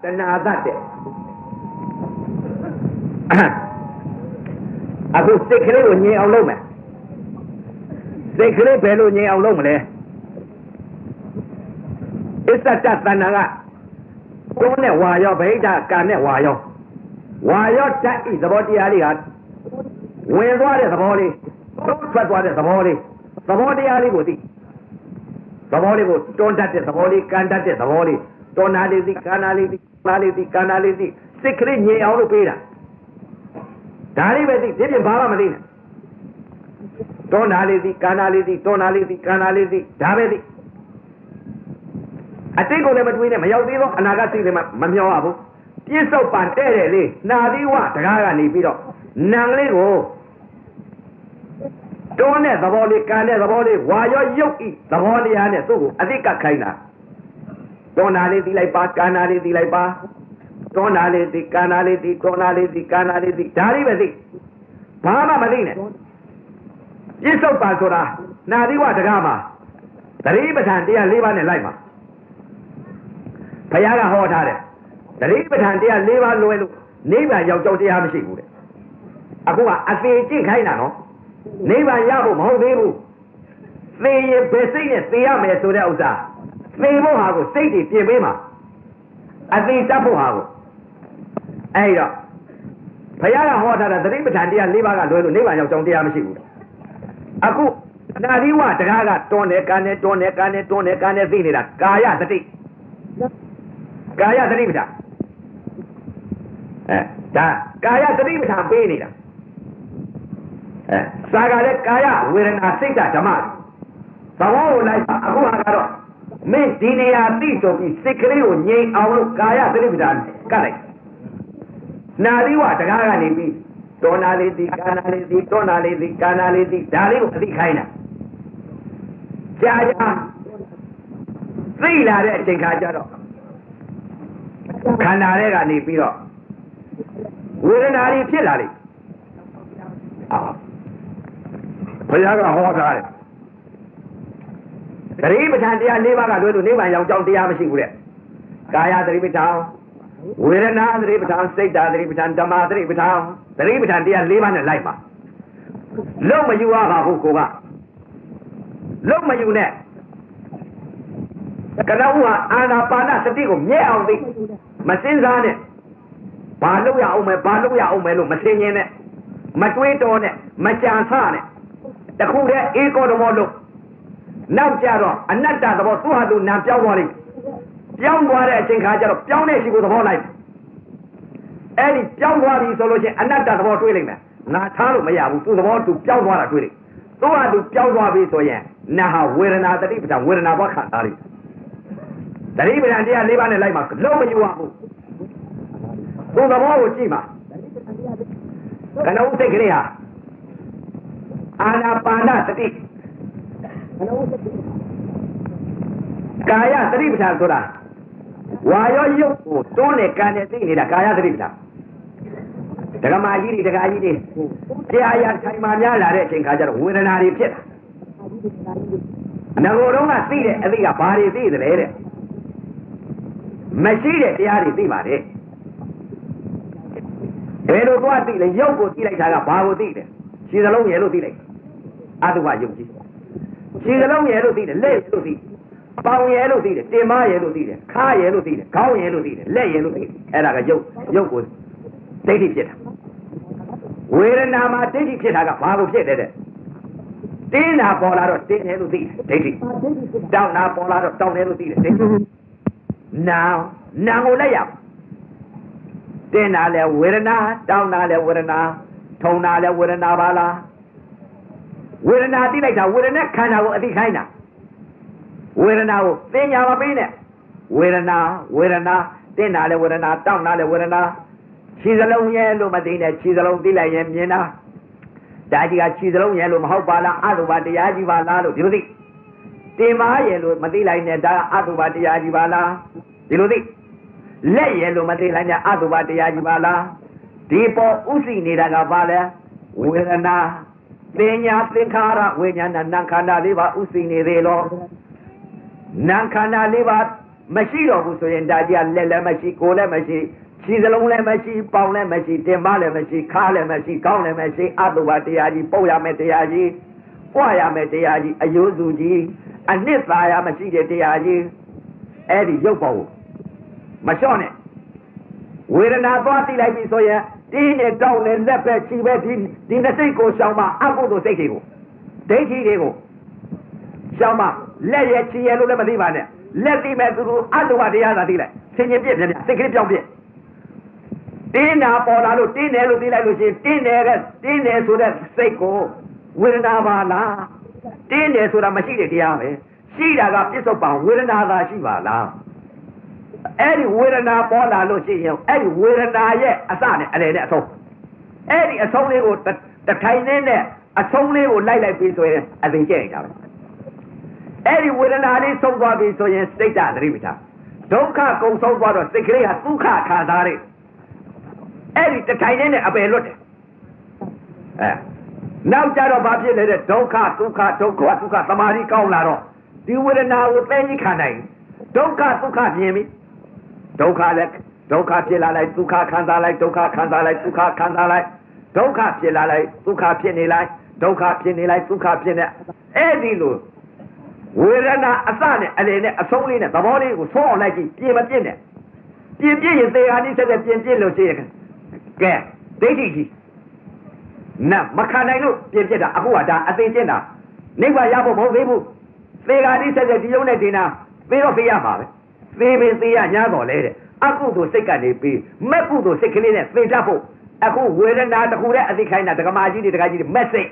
တဏှာတတ်တဲ့အခုစိတ်ကလေးကိုငြိမ်အောင်လုပ်မယ်စိတ်ကလေးဘယ်လိုငြိမ်အောင်လုပ်မလဲအစ္စတတဏ္ဍာကကိုယ်နဲ့ဝါရောဗိဓာကံနဲ့ဝါရောတတ်ဤသဘောတရားလေးဟာဝင်သွားတဲ့သဘောလေးထွက်သွားတဲ့သဘောလေးသဘောတရားလေးကိုသိသဘောလေးကိုတွန်းတတ်တဲ့သဘောလေးကန်တတ်တဲ့သဘောလေးတွန်းနာလေးသိကန်နာလေးသိနာလေးသိကန်နာလေးသိစိတ်ကလေးငြိမ်အောင်လုပ်ပေးတာဒါလေးပဲသိဒီပြင်ဘာမှမသိနဲ့တွန်းနာလေးသိကန်နာလေးသိတွန်းနာလေးသိကန်နာလေးသိဒါပဲသိအတိတ်ကိုလည်းမတွေးနဲ့မရောက်သေးသောအနာဂတ်စိတ်တွေမှမမျောရဘူးပြစ္ဆုတ်ပန်တဲ့တယ်လေနာသီဝတကားကနေပြီးတော့နံလေးကိုတွန်းတဲ့သဘောလေးကန်တဲ့သဘောလေးဝါရောရုပ်ဤသဘောတရားနဲ့သူ့ကိုအတိတ်ကခိုင်းတာတွန်းနာလေးသိလိုက်ပါကန်နာလေးသိလိုက်ပါတွန်းနာလေးသိကန်နာလေးသိတွန်းနာလေးသိကန်နာလေးသိဒါလေးပဲသိဘာမှမသိနဲ့ပြစ္ဆုတ်ပန်ဆိုတာနာသီဝတကားမှာသတိပဋ္ဌာန်တရား၄ပါးနဲ့လိုက်ပါဘုရားကဟောထားတယ်သတိပဋ္ဌာန်တရား၄ပါးလွယ်လို့နိဗ္ဗာန်ရောက်ကြောင်းတရားမရှိဘူးတဲ့အခုကအသေးကြည့်ခိုင်းတာနော်နိဗ္ဗာန်ရဖို့မဟုတ်သေးဘူးသေရင်ဘယ်စိတ်နဲ့သေရမယ်ဆိုတဲ့ဥစ္စာသေဖို့ဟာကိုစိတ်တွေပြင်ပေးမှာအသေးတတ်ဖို့ဟာကိုအဲ့တော့ဘုရားကဟောထားတာသတိပဋ္ဌာန်တရား၄ပါးကလွယ်လို့နိဗ္ဗာန်ရောက်ကြောင်းတရားမရှိဘူးတဲ့အခုအနာဒီဝတကားကတွန်းတယ်ကန်တယ်တွန်းတယ်ကန်တယ်တွန်းတယ်ကန်တယ်သိနေတာကာယသတိကာယသတိပဋ္ဌာန်ဒါကာယသတိပဋ္ဌာန်ပေးနေတာစာကလည်းကာယဝေဒနာစိတ်ဓမ္မသဘောကိုလိုက်ပါအခုဟာကတော့မင်းဒီနေရာသိဆိုပြီးစိတ်ကလေးကိုငြိမ်အောင်လို့ကာယသတိပဋ္ဌာန်ကတ်လိုက်နာသီဝတကားကနေပြီးတောနာလေးသိကာနာလေးသိတောနာလေးသိကာနာလေးသိဒါလေးကိုအသိခိုင်းတာကြာကြာသိလာတဲ့အချိန်ခါကျတော့ခန္ဓာတွေကနေပြီးတော့ဝေဒနာတွေဖြစ်လာတယ်ဘုရားကဟောထားတယ်သတိပဋ္ဌာန်တရား၄ပါးကလွဲလို့နိဗ္ဗာန်ရောက်ကြောင်းတရားမရှိဘူးတဲ့ကာယသတိပဋ္ဌာန်ဝေဒနာသတိပဋ္ဌာန်စိတ်ဓာတ်သတိပဋ္ဌာန်ဓမ္မသတိပဋ္ဌာန်သတိပဋ္ဌာန်တရား၄ပါးနဲ့လိုက်ပါလုံးမယူရပါဘူးကိုကလုံးမယူနဲ့ကနောဟာအာနာပါနစတိကိုမြဲအောင်သိမစင်းစားနဲ့ဘာလို့ရအောင်မဲဘာလို့ရအောင်မဲလို့မသိရင်နဲ့မတွေးတော်နဲ့မကြံဆနဲ့တခုတည်းဧကောဓမောလို့နောက်ကြတော့အနတ္တသဘောသူ့ဟာသူနာပြောင်းသွားလိမ့်ပြောင်းသွားတဲ့အချိန်ခါကျတော့ပြောင်းတဲ့ရှိကိုသဘောလိုက်အဲ့ဒီပြောင်းသွားပြီဆိုလို့ချင်းအနတ္တသဘောတွေးလိမ့်မယ်ငါထားလို့မရဘူးသူ့သဘောသူပြောင်းသွားတာတွေးလိမ့်သူ့ဟာသူပြောင်းသွားပြီဆိုရင်နာဟာဝေဒနာတတိပဋ္ဌာန်ဝေဒနာဘောခံစားလိမ့်သတိပဋ္ဌာန်တရား၄ပါးနဲ့လိုက်မှာလုံးမယူရဘူးသူ့သဘောကိုကြည့်ပါကနုစိတ်ကလေးဟာအာနာပါနစတိကာယသတိပဋ္ဌာန်ဆိုတာဝါရောရုပ်ကိုတွန်းနဲ့ကန်နဲ့သိနေတာကာယသတိပဋ္ဌာန်ဒကမာကြီးတွေဒကာကြီးတွေတရားရထိုင်မှများလာတဲ့အချိန်ခါကျတော့ဝေဒနာတွေဖြစ်တာငကိုယ်တော့ကသိတဲ့အသိကဘာတွေသိသလဲတဲ့မရှိတဲ့တရားတွေသိပါတယ်ဘယ်လိုသွားသိလဲရုပ်ကိုသိလိုက်တာကဘာကိုသိတယ်ခြေစလုံးရယ်လို့သိလိုက်အတုပယုတ်ကြီးခြေစလုံးရယ်လို့သိတယ်လက်ရယ်လို့သိပေါင်ရယ်လို့သိတယ်တင်မရယ်လို့သိတယ်ခါရယ်လို့သိတယ်ခေါင်းရယ်လို့သိတယ်လက်ရယ်လို့သိတယ်အဲ့ဒါကရုပ်ကိုဒိဋ္ဌိဖြစ်တာဝေဒနာမှာဒိဋ္ဌိဖြစ်တာကဘာကိုဖြစ်တယ်တဲ့တင်းနာပေါ်လာတော့တင်းတယ်လို့သိတယ်ဒိဋ္ဌိတောင်းနာပေါ်လာတော့တောင်းတယ်လို့သိတယ်ဒိဋ္ဌိနာကိုလိုက်ရတင်းနာလဲဝေဒနာတောင်းနာလဲဝေဒနာထုံနာလဲဝေဒနာပါလားဝေဒနာသိလိုက်တာဝေဒနာခန္ဓာကိုအသိခိုင်းတာဝေဒနာကိုသိညာမပေးနဲ့ဝေဒနာတင်းနာလဲဝေဒနာတောင်းနာလဲဝေဒနာခြေစလုံးရဲ့လို့မသိနဲ့ခြေစလုံးသိလိုက်ရင်မြင်တာဒါကြီးကခြေစလုံးရဲ့လို့မဟုတ်ပါလားအတုပါတရားကြီးပါလားလို့ဒီလိုသိတင်မာရဲ့လို့မသိလိုက်နဲ့ဒါအတုပါတရားကြီးပါလားဒီလိုသိလက်ရဲ့လို့မသိလိုက်နဲ့အတုပါတရားကြီးပါလားဒီပေါ်ဥသိနေတာကဘာလဲဝေဒနာပညာသင်္ခါရဝိညာဏနာခန္ဓာလေးပါဥသိနေသေးလို့နာခန္ဓာလေးပါ မရှိတော့ဘူးဆိုရင်ဒါကြီးကလက်လည်းမရှိကိုယ်လည်းမရှိခြေစလုံးလည်းမရှိပေါင်လည်းမရှိတင်မလည်းမရှိခါလည်းမရှိကောင်းလည်းမရှိအတုပါတရားကြီးပုတ်ရမယ်တရားကြီးပွားရမယ်တရားကြီးအယိုးစုကြီးအနှစ်သာရမရှိတဲ့တရားကြီးအဲ့ဒီရုပ်ပေါ်မလျှော့နဲ့ဝေဒနာသွားသိလိုက်ပြီဆိုရင်တင်းနဲ့တောင်းနဲ့လက်ပဲခြေပဲဒီနှစ်စိတ်ကိုရှောင်မအကုသိုလ်စိတ်တွေကိုဒိဋ္ဌိတွေကိုရှောင်မလက်ရဲ့ခြေရဲ့လို့လည်းမသိပါနဲ့လက်သိမဲ့သူတို့အတုပါတရားသာသိလိုက်ဆင်ញင်ပြည့်ပြည့်စိတ်ကလေးပြောင်းပြည့်တင်းနာပေါ်လာလို့တင်းတယ်လို့သိလိုက်လို့ရှိရင်တင်းတယ်ဆိုတဲ့စိတ်ကိုဝေဒနာပါလားတင်းတယ်ဆိုတာမရှိတဲ့တရားပဲရှိတာကပြစ္ဆုတ်ပံဝေဒနာသာရှိပါလားအဲ့ဒီဝေဒနာပေါ်လာလို့ရှိရင်အဲ့ဒီဝေဒနာရဲ့အစနဲ့အလယ်နဲ့အဆုံးအဲ့ဒီအဆုံးလေးကိုတထိုင်နဲ့အဆုံးလေးကိုလိုက်ပြီးဆိုရင်အသိကျင့်နေတာပဲအဲ့ဒီဝေဒနာလေးဆုံးသွားပြီဆိုရင်စိတ်ဓာတ်သတိပဋ္ဌာန်ဒုက္ခကုံဆုံးသွားတော့စိတ်ကလေးဟာဒုက္ခခံစားရအဲ့ဒီတထိုင်နဲ့အပယ်လွတ်တယ်နောက်ကြတော့ဘာဖြစ်လဲတဲ့ဒုက္ခဒုက္ခဒုက္ခဒုက္ခသမာဓိကောင်းလာတော့ဒီဝေဒနာကိုသိကြီးခံနိုင်ဒုက္ခဒုက္ခမြင်ပြီဒုက္ခလည်းဒုက္ခဖြစ်လာလိုက်ဒုက္ခခံစားလိုက်ဒုက္ခခံစားလိုက်ဒုက္ခခံစားလိုက်ဒုက္ခဖြစ်လာလိုက်ဒုက္ခဖြစ်နေလိုက်ဒုက္ခဖြစ်နေလိုက်ဒုက္ခဖြစ်နေအဲ့ဒီလိုဝေဒနာအစနဲ့အလယ်နဲ့အဆုံးလေးနဲ့သဘောလေးကိုဆုံးအောင်လိုက်ကြည့်ပြင်မပြည့်နဲ့ပြင်ပြည့်ရင်သေဟာနိဆက်တဲ့ပြင်ပြည့်လို့ရှိရင်ကဲဒိဋ္ဌိကြီးနတ်မခံနိုင်လို့ပြင်ပြည့်တာအခုကဒါအသိကျင့်တာနိဗ္ဗာန်ရဖို့မဟုတ်သေးဘူးသေဟာနိဆက်တဲ့ဒီယုံနဲ့ဒီနာသေတော့သေရမှာပဲသေပင်သေရညားတော်လဲတဲ့အကုသိုလ်စိတ်ကနေပြီးမဲ့ကုသိုလ်စိတ်ကလေးနဲ့သေတတ်ဖို့အခုဝေဒနာတစ်ခုနဲ့အသိခိုင်းတာဒကမာကြီးတွေဒကာကြီးတွေမက်စိတ်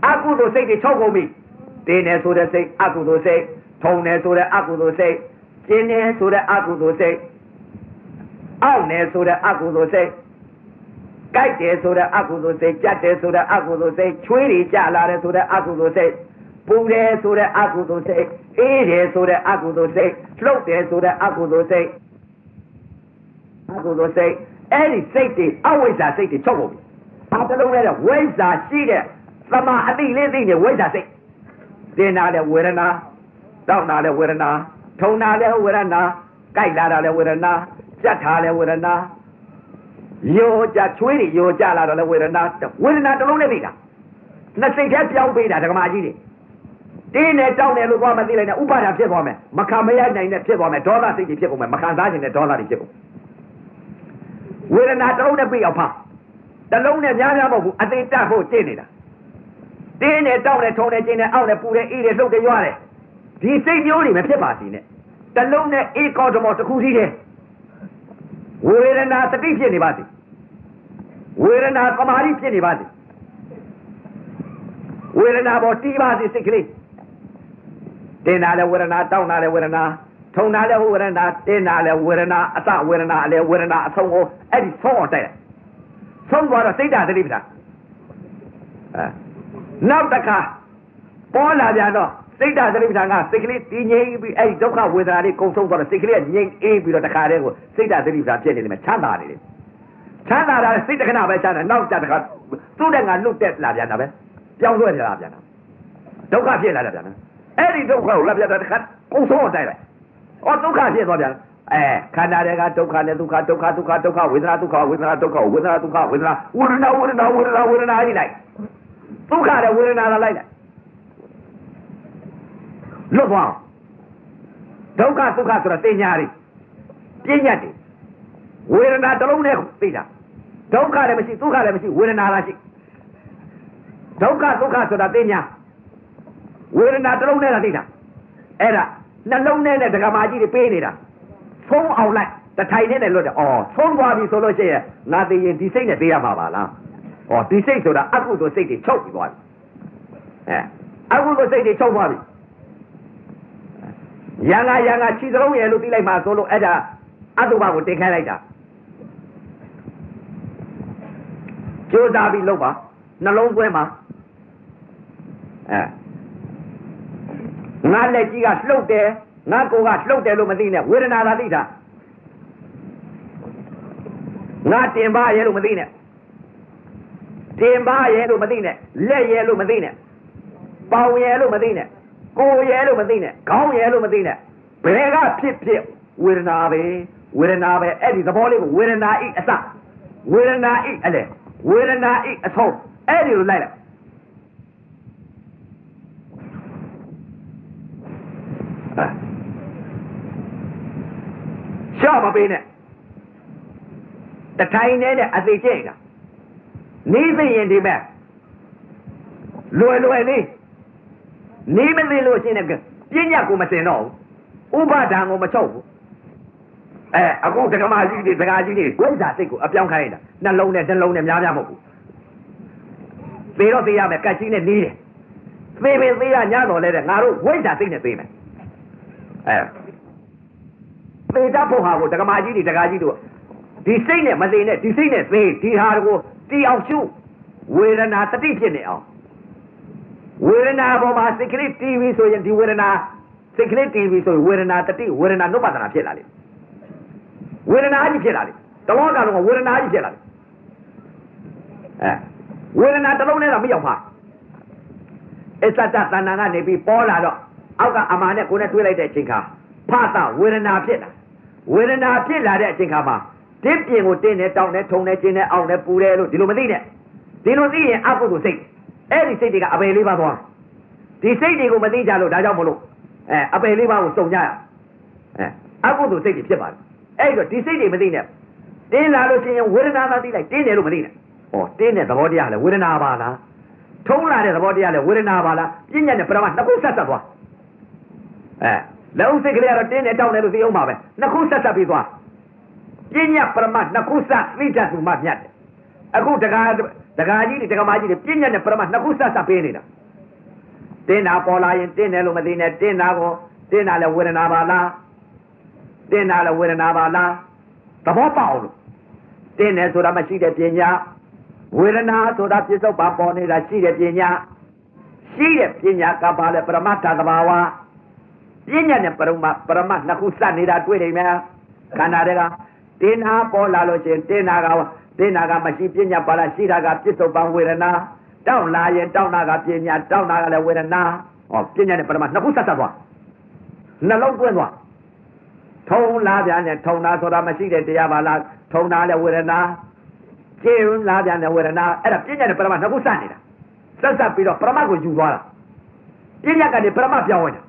အကုသိုလ်စိတ်တွေချုပ်ကုန်ပြီတင်းနေဆိုတဲ့စိတ်အကုသိုလ်စိတ်ထုံနေဆိုတဲ့အကုသိုလ်စိတ်ကျင်းနေဆိုတဲ့အကုသိုလ်စိတ်အောက်နေဆိုတဲ့အကုသိုလ်စိတ်ကြိုက်တယ်ဆိုတဲ့အကုသိုလ်စိတ်ကြက်တယ်ဆိုတဲ့အကုသိုလ်စိတ်ချွေးတွေကြလာတယ်ဆိုတဲ့အကုသိုလ်စိတ်ပူတယ်ဆိုတဲ့အကုသိုလ်စိတ်အေးတယ်ဆိုတဲ့အကုသိုလ်စိတ်လှုပ်တယ်ဆိုတဲ့အကုသိုလ်စိတ်အဲ့ဒီစိတ်တွေအဝိဇ္ဇာစိတ်တွေချုပ်ကုန်ပြီဒါတလုံးနဲ့ဝိဇ္ဇာရှိတဲ့သမာအတိလေးသိနေဝိဇ္ဇာစိတ်တင်းနာတဲ့ဝေဒနာတောက်နာတဲ့ဝေဒနာထုံနာတဲ့ဝေဒနာကြိုက်လာတဲ့ဝေဒနာကြက်ထားတဲ့ဝေဒနာယောကြချွေးတွေယောကြလာတဲ့ဝေဒနာတလုံးနဲ့သိတာနှစ်စိတ်ထဲပြောင်းပေးတာဒကမာကြီးတွေတင်းနဲ့တောက်တယ်လို့သွားမသိလိုက်နဲ့ဥပါဒာဖြစ်သွားမယ်မခံမရနိုင်နဲ့ဖြစ်သွားမယ်ဒေါသစိတ်တွေဖြစ်ကုန်မယ်မခံစားခြင်းနဲ့ဒေါသတွေဖြစ်ကုန်ဝေဒနာတလုံးနဲ့ပြအောင်ဖာတလုံးနဲ့များများမဟုတ်ဘူးအသိတတ်ဖို့ကျင့်နေတာတင်းနဲ့တောက်နဲ့ထုံနဲ့ကျင်းနဲ့အောက်နဲ့ပူနဲ့အေးနဲ့လှုပ်တယ်ရွာတယ်ဒီစိတ်မျိုးတွေမဖြစ်ပါစေနဲ့တလုံးနဲ့အေးကောတော်မောတစ်ခုစီးတယ်ဝေဒနာတတိဖြစ်နေပါစေဝေဒနာသမာဓိဖြစ်နေပါစေဝေဒနာပေါ်တီးပါစေစိတ်ကလေးတင်းနာလည်းဝေဒနာတောက်နာလည်းဝေဒနာထုံနာလည်းဝေဒနာတင်းနာလည်းဝေဒနာအစဝေဒနာလည်းဝေဒနာအဆုံးကိုအဲ့ဒီဆုံးအောင်တိုက်တယ်ဆုံးသွားတော့စိတ်ဓာတ်တတိပ္ပာနောက်တစ်ခါပေါ်လာပြန်တော့စိတ်ဓာတ်သတိပဋ္ဌာန်ကစိတ်ကလေးတည်ငြိမ်ပြီးအဲ့ဒီဒုက္ခဝေဒနာလေးကုံဆုံးသွားတော့စိတ်ကလေးကငြိမ်အေးပြီးတော့တခါတည်းကိုစိတ်ဓာတ်သတိပဋ္ဌာန်ဖြစ်နေတယ်ချမ်းသာနေတယ်ချမ်းသာတာစိတ်တခဏပဲချမ်းသာနောက်ကြတခါသူ့တဲ့ငါလွတ်တက်လာပြန်တာပဲပြောင်းလွှဲလာပြန်တာဒုက္ခဖြစ်လာတာပြန်အဲ့ဒီဒုက္ခကိုလာပြန်တာတခါကုံဆုံးအောင်တိုက်လိုက်ဩဒုက္ခဖြစ်သွားပြန်ခန္ဓာတွေကဒုက္ခနဲ့ဒုက္ခဝေဒနာဒုက္ခဝေဒနာဒုက္ခဝေဒနာဒုက္ခဝေဒနာဝေဒနာကြီးလိုက်ဒုက္ခနဲ့ဝေဒနာလာလိုက်လွတ်သွားဒုက္ခဆိုတာသိညာတွေပြည့်ညတ်တွေဝေဒနာတစ်လုံးနဲ့သိတာဒုက္ခလည်းမရှိဒုက္ခလည်းမရှိဝေဒနာလားရှိဒုက္ခဆိုတာသိညာဝေဒနာတစ်လုံးနဲ့သိတာအဲ့ဒါနှလုံးနဲ့ဒကမာကြီးတွေပေးနေတာဆုံးအောင်လိုက်တထိုင်နဲ့လွတ်တယ်ဆုံးသွားပြီဆိုလို့ရှိရင်ငါသိရင်ဒီစိတ်နဲ့ပေးရမှာပါလားဒီစိတ်ဆိုတာအကုသိုလ်စိတ်တွေချုပ်ပြီးသွားပြီအကုသိုလ်စိတ်တွေချုပ်သွားပြီရံငါခြေစလုံးရဲ့လို့သိလိုက်မှဆိုလို့အဲ့ဒါအတုပကိုတင်ခိုင်းလိုက်တာကြိုးစားပြီးလုပ်ပါနှလုံးသွင်းပါငါလက်ကြီးကလှုပ်တယ်ငါကိုယ်ကလှုပ်တယ်လို့မသိနဲ့ဝေဒနာသာသိတာငါတင်ပါရဲ့လို့မသိနဲ့တင်ပါရဲ့လို့မသိနဲ့လက်ရဲ့လို့မသိနဲ့ပေါင်ရဲ့လို့မသိနဲ့ကိုယ်ရဲ့လို့မသိနဲ့ခေါင်းရဲ့လို့မသိနဲ့ ဘယ်ကဖြစ်ဝေဒနာပဲအဲ့ဒီသဘောလေးကိုဝေဒနာဤအစဝေဒနာဤအလေဝေဒနာဤအဆုံးအဲ့ဒီလိုလိုက်လိုက်ရှော့မပေးနဲ့တထိုင်နဲ့အသေးကျိတ်တာနေသိရင်ဒီမဲ့လွယ်လေးနေမသိလို့ရှိရင်ပညာကိုမစင်တော့ဘူးဥပါဒံကိုမချုပ်ဘူးအခုတက္ကမကြီးတွေတက္ကကြီးတွေဝိဇ္ဇာစိတ်ကိုအပြောင်းခိုင်းတာနှလုံးနဲ့များမဟုတ်ဘူးသေတော့သေရမယ်ကတ်ကြီးနဲ့နေတယ်သေရညတော်လဲတဲ့ငါတို့ဝိဇ္ဇာစိတ်နဲ့သေမယ်သေတတ်ဖို့ဟာကိုတက္ကမကြီးတွေတက္ကကြီးတို့ဒီစိတ်နဲ့မသေနဲ့ဒီစိတ်နဲ့သေဒီဟာကိုတီအောင်ရှုဝေဒနာတတိဖြစ်နေအောင်ဝေဒနာပေါ်မှာစိတ်ကလေးတီးပြီးဆိုရင်ဒီဝေဒနာစိတ်ကလေးတီးပြီးဆိုရင်ဝေဒနာတတိဝေဒနာနုပဒနာဖြစ်လာတယ်ဝေဒနာကြီးဖြစ်လာတယ်တလောကလုံးကဝေဒနာကြီးဖြစ်လာတယ်ဝေဒနာတစ်လုံးနဲ့တော့မရောက်ပါအစ္ဆတတဏ္ဍာကနေပြီးပေါ်လာတော့အောက်ကအမာနဲ့ကိုယ်နဲ့တွေးလိုက်တဲ့အချိန်ခါဖသဝေဒနာဖြစ်လာဝေဒနာဖြစ်လာတဲ့အချိန်ခါမှာဒီပြင်ကိုတင်းနေတောင်းနေထုံနေကျင်းနေအောင်နေပူတယ်လို့ဒီလိုမသိနဲ့ဒီလိုသိရင်အကုသိုလ်စိတ်အဲ့ဒီစိတ်တွေကအပေလေးပါသွားဒီစိတ်တွေကိုမသိကြလို့ဒါကြောင့်မလို့အပေလေးပါကိုစုံကြရအကုသိုလ်စိတ်တွေဖြစ်ပါတယ်အဲ့တော့ဒီစိတ်တွေမသိနဲ့တင်းလာလို့ရှိရင်ဝေဒနာသာသိလိုက်တင်းတယ်လို့မသိနဲ့ဟောတင်းတဲ့သဘောတရားလဲဝေဒနာပါလားထုံးလာတဲ့သဘောတရားလဲဝေဒနာပါလားပြဉ္ညာနဲ့ပရမနှစ်ခုဆက်သွားလက်ဥစိတ်ကလေးကတော့တင်းနေတောင်းတယ်လို့သိအောင်ပါပဲနှစ်ခုဆက်ပြီးသွားပြဉ္ညာပရမနှစ်ခုဆက်သိတတ်သူမှမြတ်တယ်အခုတကာကြီးတွေတက္ကမကြီးတွေပြဉ္ညာနဲ့ပရမနှစ်ခုဆက်ပေးနေတာတင်းတာပေါ်လာရင်တင်းတယ်လို့မသိနဲ့တင်းတာလဲဝေဒနာပါလားတင်းတာလဲဝေဒနာပါလားသဘောပေါက်လို့တင်းတယ်ဆိုတာမရှိတဲ့ပညာဝေဒနာဆိုတာပြစ္ဆုတ်ပါပေါ်နေတာရှိတဲ့ပညာကပါလဲပရမတ္ထသဘာဝပညာနဲ့ပရမနှစ်ခုစနေတာတွေ့နေမယ်ခန္ဓာတွေကတင်းတာပေါ်လာလို့ရှိရင်တင်းတာကမရှိပညာပါလားရှိတာကပြစ္ဆုတ်ပါဝေဒနာတောင်းလာရင်တောင်းတာကပညာတောင်းတာကလည်းဝေဒနာဟောပညာနဲ့ပရမနှစ်ခုဆက်သွားနှလုံးသွင်းသွားထုံလာပြန်နဲ့ထုံတာဆိုတာမရှိတဲ့တရားပါလားထုံတာလည်းဝေဒနာကျင်းလာပြန်တဲ့ဝေဒနာအဲ့ဒါပညာနဲ့ပရမနှစ်ခုဆက်နေတာဆက်ပြီးတော့ပရမကိုယူသွားတာပညာကနေပရမပြောင်းဝင်တာ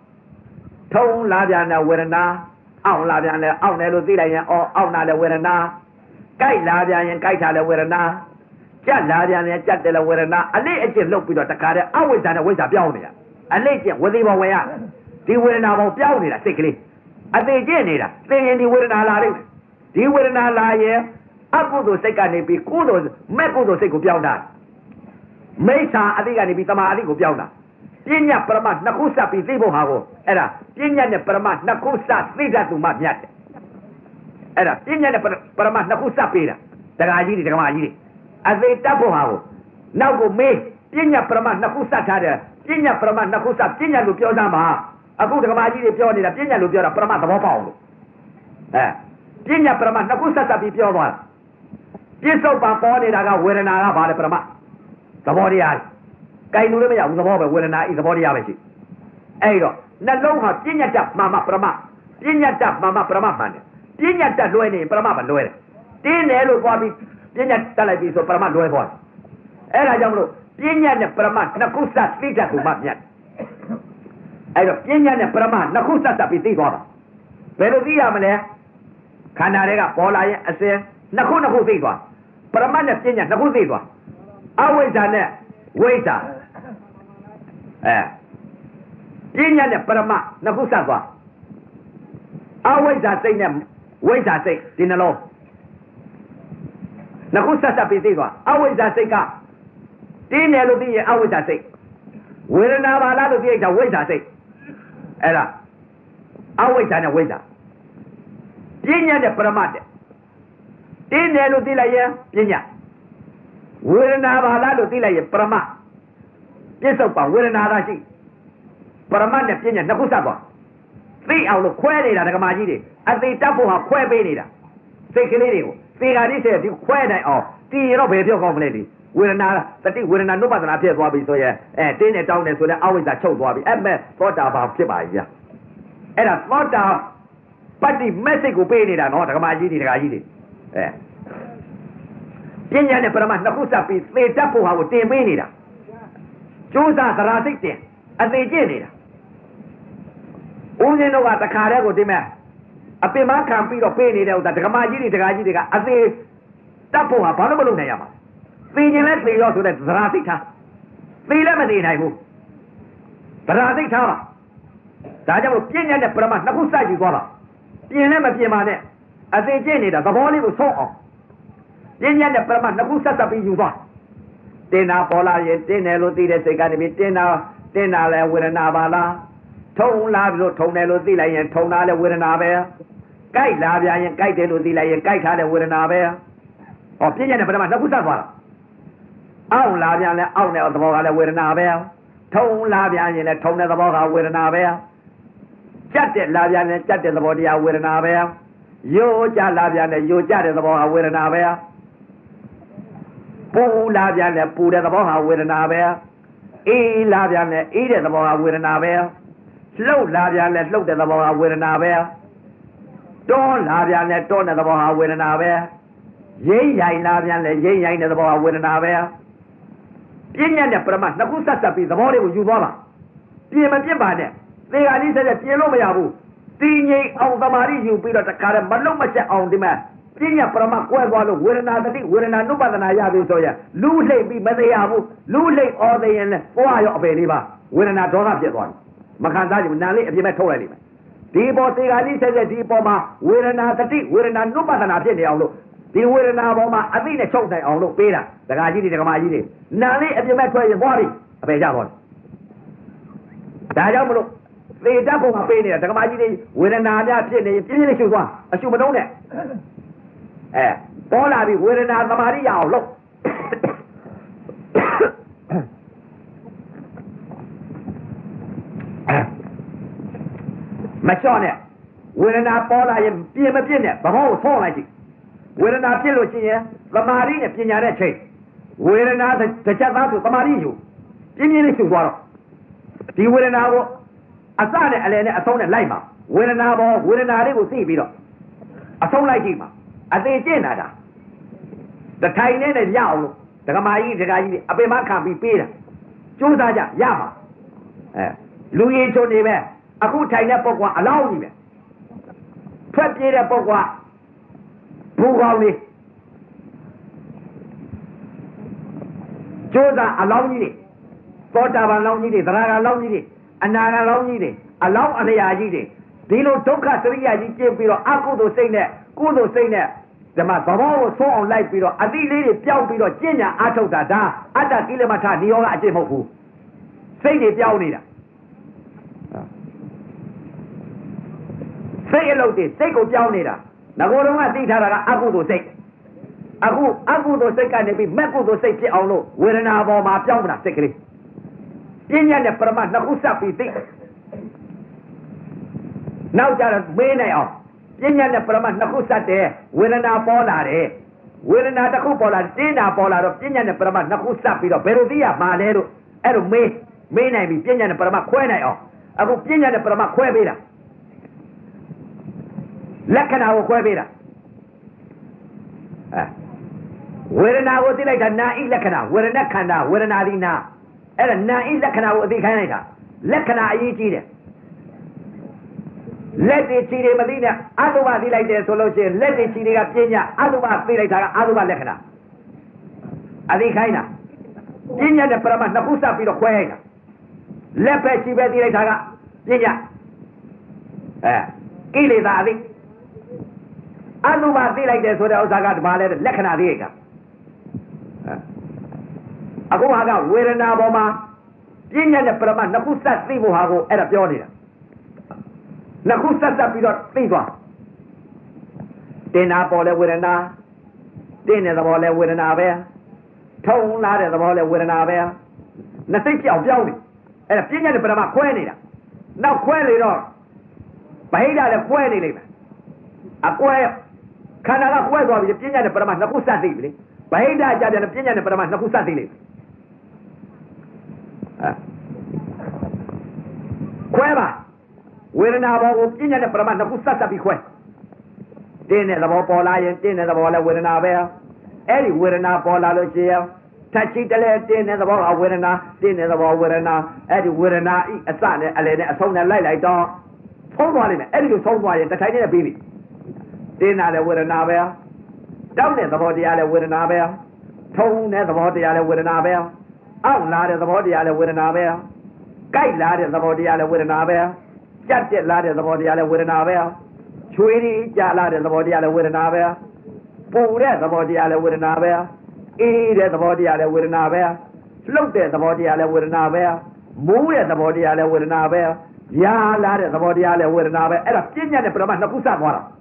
ထုံလာပြန်တဲ့ဝေဒနာအောင့်လာပြန်လဲအောင့်တယ်လို့သိလိုက်ရင်အောင့်တာလည်းဝေဒနာကြိုက်လာပြန်ရင်ကြိုက်တာလည်းဝေဒနာကြက်လာပြန်ရင်ကြက်တယ်လည်းဝေဒနာအလေးအကျင့်လုပ်ပြီးတော့တခါတည်းအဝိဇ္ဇာနဲ့ဝိဇ္ဇာပြောင်းနေတာအလေးကျင့်ဝေသိဘောဝင်ရဒီဝေဒနာဘောပြောင်းနေတာစိတ်ကလေးအသေးကျင့်နေတာသိရင်ဒီဝေဒနာလာတယ်ဒီဝေဒနာလာရင်အကုသိုလ်စိတ်ကနေပြီးကုသိုလ်မဲ့ကုသိုလ်စိတ်ကိုပြောင်းတာမိစ္ဆာအတိကနေပြီးတမာအတိကိုပြောင်းတာပညာပရမနှစ်ခုဆက်ပြီးသိဖို့ဟာကိုအဲ့ဒါပညာနဲ့ပရမနှစ်ခုဆက်သိတတ်သူမှမြတ်တယ်အဲ့ဒါပညာနဲ့ပရမနှစ်ခုဆက်ပေးတာတက္ကကြီးတွေတက္ကမကြီးတွေအသေးတတ်ဖို့ဟာကိုနောက်ကိုမေးပညာပရမနှစ်ခုဆက်ထားတယ်ပညာပရမနှစ်ခုဆက်ပညာလို့ပြောသားမှာအခုတက္ကမကြီးတွေပြောနေတာပညာလို့ပြောတာပရမသဘောပေါက်လို့ပညာပရမနှစ်ခုဆက်ပြီးပြောသွားတာပြစ္ဆုတ်ပါပေါ်နေတာကဝေဒနာကဘာလဲပရမသဘောတရားကြိုင်လို့လည်းမရဘူးသဘောပဲဝေဒနာဤသဘောတရားပဲရှိအဲ့တော့နှလုံးဟာပညာတတ်မှပရမပညာတတ်မှပရမမှန်တယ်ပညာတတ်လွဲနေပရမမလွဲတယ်တင်းတယ်လို့သွားပြီးပညာတတ်လိုက်ပြီးဆိုပရမလွဲသွားတယ်အဲ့ဒါကြောင့်မလို့ပညာနဲ့ပရမနှစ်ခုစသိတတ်သူမှမြတ်အဲ့တော့ပညာနဲ့ပရမနှစ်ခုစပြီးသိသွားတာဘယ်လိုသိရမလဲခန္ဓာတွေကပေါ်လာရင်အစဉ်နှစ်ခုသိသွားပရမနဲ့ပညာနှစ်ခုသိသွားအဝိဇ္ဇာနဲ့ဝိဇ္ဇာပညာနဲ့ပရမနှစ်ခုဆက်သွားအဝိဇ္ဇာစိတ်နဲ့ဝိဇ္ဇာစိတ်ဒီနှလုံးနှစ်ခုဆက်ပြီးသိသွားအဝိဇ္ဇာစိတ်ကတင်းတယ်လို့သိရင်အဝိဇ္ဇာစိတ်ဝေဒနာပါလားလို့သိရင်ဝိဇ္ဇာစိတ်အဲ့ဒါအဝိဇ္ဇာနဲ့ဝိဇ္ဇာပညာနဲ့ပရမတ်တင်းတယ်လို့သိလိုက်ရင်ပညာဝေဒနာပါလားလို့သိလိုက်ရင်ပရမတ်ပြစ္ဆုတ်ပါဝေဒနာသာရှိပရမတ်နဲ့ပညာနှစ်ခုဆက်သွားသိအောင်လို့ခွဲနေတာဒကမာကြီးတွေအသေးတက်ဖို့ဟာခွဲပေးနေတာစိတ်ကလေးတွေကိုသေဃာတိစေဒီခွဲနိုင်အောင်တီးတော့ဘယ်ပြောကောင်းမလဲဒီဝေဒနာတတိဝေဒနာနုပဒနာဖြစ်သွားပြီဆိုရင်တင်းနဲ့တောင်းတယ်ဆိုတဲ့အဝိဇ္ဇာချုပ်သွားပြီအဲ့မဲ့သောတာပန်ဖြစ်ပါရဲ့ဗျ အဲ့ဒါသောတာပတ္တိ message ကိုပေးနေတာနော်ဒကမာကြီးတွေဒကာကြီးတွေပညာနဲ့ပရမတ်နှစ်ခုစပ်ပြီးသေတတ်ဖို့ဟာကိုတင်ပေးနေတာကျိုးစားသရာစိတ်တင်အသေးကျင့်နေတာဦးဇင်းတို့ကတခါတည်းကိုဒီမဲ့အပင်မခံပြီးတော့ပေးနေတဲ့ဥစ္စာဒကမာကြီးတွေဒကာကြီးတွေကအသေးတတ်ဖို့ဟာဘာလို့မလုပ်နိုင်ရမှာသိခြင်းလဲသိရောဆိုတဲ့သရာစိတ်ထားသိလည်းမသိနိုင်ဘူးသရာစိတ်ထားပါဒါကြောင့်ပညာနဲ့ပရမတ်နှစ်ခုစပ်ယူသွားပါပြင်လည်းမပြင်ပါနဲ့အသေးကျင့်နေတာသဘောလေးကိုဆုံးအောင်ပညာနဲ့ပရမတ်နှစ်ခုဆက်ပြီးယူသွားတင်နာပေါ်လာရင်တင်းတယ်လို့သိတဲ့စိတ်ကနေပြီးတင်းတာလဲဝေဒနာပါလားထုံလာပြီးလို့ထုံတယ်လို့သိလိုက်ရင်ထုံတာလဲဝေဒနာပဲကြိုက်လာပြန်ရင်ကြိုက်တယ်လို့သိလိုက်ရင်ကြိုက်ထားတဲ့ဝေဒနာပဲဟောပညာနဲ့ပရမတ်နှစ်ခုဆက်သွားတာအောင့်လာပြန်လဲအောင့်တဲ့သဘောကလည်းဝေဒနာပဲထုံလာပြန်ရင်လည်းထုံတဲ့သဘောကဝေဒနာပဲကြက်တဲ့လာပြန်ရင်ကြက်တဲ့သဘောတရားဝေဒနာပဲယိုကြလာပြန်ရင်ယိုကြတဲ့သဘောကဝေဒနာပဲပူလာပြန်ရင်ပူတဲ့သဘောကဝေဒနာပဲအေးလာပြန်ရင်အေးတဲ့သဘောကဝေဒနာပဲလှုပ်လာပြန်ရင်လှုပ်တဲ့သဘောကဝေဒနာပဲတွန်းလာပြန်ရင်တွန်းတဲ့သဘောကဝေဒနာပဲရိမ့်ရိုင်လာပြန်ရင်ရိမ့်ရိုင်တဲ့သဘောကဝေဒနာပဲပြင်းညက်တဲ့ပရမတ်နှစ်ခုဆက်ဆက်ပြီးသဘောလေးကိုယူသွားပါပြင်မပြစ်ပါနဲ့သေဃာလေးဆက်ဆက်ပြင်လို့မရဘူးတင်းငိမ့်အောင်သမာဓိယူပြီးတော့တခါတည်းမလုံးမချက်အောင်ဒီမဲ့ပြင်းညက်ပရမတ်ကွဲသွားလို့ဝေဒနာတတိဝေဒနာနုပဒနာရပြီဆိုရင်လူလှိမ့်ပြီးမသေးရဘူးလူလှိမ့်အော်သေးရင်လည်းဘဝရောအပေလေးပါဝေဒနာဒေါသဖြစ်သွားတယ်မခံစားကြဘူးနာလေးအပြစ်မဲ့ထုတ်လိုက်လိမ့်မယ်ဒီပေါ်သေဃာလေးဆက်ဆက်ဒီပေါ်မှာဝေဒနာတတိဝေဒနာနုပဒနာဖြစ်နေအောင်လို့ဒီဝေဒနာပေါ်မှာအသိနဲ့ချုပ်နိုင်အောင်လို့ပေးတာဒကာကြီးတွေဒကာမကြီးတွေနာလေးအပြစ်မဲ့ထွက်ရင်သွားပြီအပေကြသွားတယ်ဒါကြောင့်မလို့သေတတ်ဖို့မှာပေးနေတာဒကာမကြီးတွေဝေဒနာများဖြစ်နေရင်ပြင်းပြင်းလေးရှုသွားအရှုမတုံးနဲ့ပေါ်လာပြီဝေဒနာသမာဓိရအောင်လုပ်မချော့နဲ့ဝေဒနာပေါ်လာရင်ပြင်းမပြင်းနဲ့သဘောကိုဆုံးလိုက်ကြည့်ဝေဒနာဖြစ်လို့ရှိရင်သမာဓိနဲ့ပညာနဲ့ချိန်ဝေဒနာတစ်ချက်သားဆိုသမာဓိယူပြင်းပြင်းလေးရှုသွားတော့ဒီဝေဒနာကိုအစနဲ့အလယ်နဲ့အဆုံးနဲ့လိုက်ပါဝေဒနာပေါ်ဝေဒနာလေးကိုသိပြီးတော့အဆုံးလိုက်ကြည့်ပါအသေးကျင့်တာတထိုင်နဲ့ရအောင်လို့ဒကမာကြီးဒကာကြီးအပင်မခံပြီးပေးတာကြိုးစားကြရမှာလူရည်ချုံနေပဲအခုထိုင်တဲ့ပုဂ္ဂိုလ်အလောင်းကြီးပဲထွက်ပြေးတဲ့ပုဂ္ဂိုလ်ဘူကောင်းလေးကြိုးစားအလောင်းကြီးတွေသောတာပန်လောင်းကြီးတွေသရဂါလောင်းကြီးတွေအနာဂါလောင်းကြီးတွေအလောင်းအလျာကြီးတွေဒီလိုဒုက္ခသရိယာကြီးကျင့်ပြီးတော့အကုသိုလ်စိတ်နဲ့ကုသိုလ်စိတ်နဲ့ဓမ္မသဘောကိုဆုံးအောင်လိုက်ပြီးတော့အတိလေးတွေပြောင်းပြီးတော့ကျင့်ညာအားထုတ်တာဒါအတ္တကိလမထနိယောကအကျင့်မဟုတ်ဘူးစိတ်တွေပြောင်းနေတာစိတ်အလုပ်တွေစိတ်ကိုပြောင်းနေတာငကိုယ်တော်ကသိထားတာကအကုသိုလ်စိတ်အခုအကုသိုလ်စိတ်ကနေပြီးမဲ့ကုသိုလ်စိတ်ဖြစ်အောင်လို့ဝေဒနာပေါ်မှာပြောင်းတာစိတ်ကလေးပညာနဲ့ပရမတ်နှစ်ခုစပ်ပြီးသိနောက်ကြတော့မေးနိုင်အောင်ပညာနဲ့ပရမတ်နှစ်ခုစပ်တယ်ဝေဒနာပေါ်လာတယ်ဝေဒနာတစ်ခုပေါ်လာတင်းတာပေါ်လာတော့ပညာနဲ့ပရမတ်နှစ်ခုစပ်ပြီးတော့ဘယ်လိုသိရမှာလဲလို့အဲ့လိုမေးနိုင်ပြီပညာနဲ့ပရမတ်ခွဲနိုင်အောင်အခုပညာနဲ့ပရမတ်ခွဲပေးတာလက္ခဏာကိုခွဲပေးတာဝေဒနာကိုသိလိုက်တာနာဤလက္ခဏာဝေဒနာခန္ဓာဝေဒနာဒီနာအဲ့ဒါနာဤလက္ခဏာကိုအသိခိုင်းလိုက်တာလက္ခဏာအရေးကြီးတယ်လက်တွေချီတွေမသိနဲ့အတုပသိလိုက်တယ်ဆိုလို့ရှိရင်လက်တွေချီတွေကပြင်းညအတုပသိလိုက်တာကအတုပလက္ခဏာအသိခိုင်းတာပြင်းညတဲ့ပရမတ်နှစ်ခုစပ်ပြီးတော့ခွဲလိုက်တာလက်ပဲချီပဲသိလိုက်တာကပြင်းညကိလေသာအသိအတုပသိလိုက်တယ်ဆိုတဲ့ဥစ္စာကဘာလဲလက္ခဏာသိလိုက်တာအခုဟာကဝေဒနာပေါ်မှာပြင်းညတဲ့ပရမတ်နှစ်ခုစပ်သိဖို့ဟာကိုအဲ့ဒါပြောနေတာနှစ်ခုဆက်ပြီးတော့သိသွားတင်နာပေါ်လဲဝေဒနာတင်းတဲ့သဘောလဲဝေဒနာပဲထုံလာတဲ့သဘောလဲဝေဒနာပဲနှစ်စိတ်ပြောင်းနေအဲ့ဒါပြင်းညတဲ့ပရမတ်ခွဲနေတာနောက်ခွဲလေတော့ဗဟိတလည်းခွဲနေလိမ့်မယ်အကွဲခန္ဓာကခွဲသွားပြီပြင်းညတဲ့ပရမတ်နှစ်ခုဆက်သိပြီလေဗဟိတကြတယ်ပြင်းညတဲ့ပရမတ်နှစ်ခုဆက်သိလိမ့်မယ်ခွဲပါဝေ Vedana Bogo, Pina the Brahman, the Pusata be quest. Dinner the Bola, dinner the Bola, Vedana Bear. Eddie Vedana Bola, Tachi the lead, dinner the Bola, Vedana, dinner the Bola, Vedana, Eddie Vedana, a son, a son, a light dog. Hold on, Eddie was hold on, the tiny baby. Dinner the Vedana Bear. Down there the body, Vedana Bear. Tone the body, Vedana Bear. Out loud the body, Vedana Bear. Guide lad the body, Vedana Bear. Judge lad the body, Vedana Bear. Sweetie, Jala the body, Vedana Bear. Food the body, Vedana Bear. Eat the body, Vedana Bear. Look at the body, Vedana Bear. Move at the body, Vedana Bear. Ya lad the body, Vedana Bear. And a pinya the Brahman, Nakusa Mora.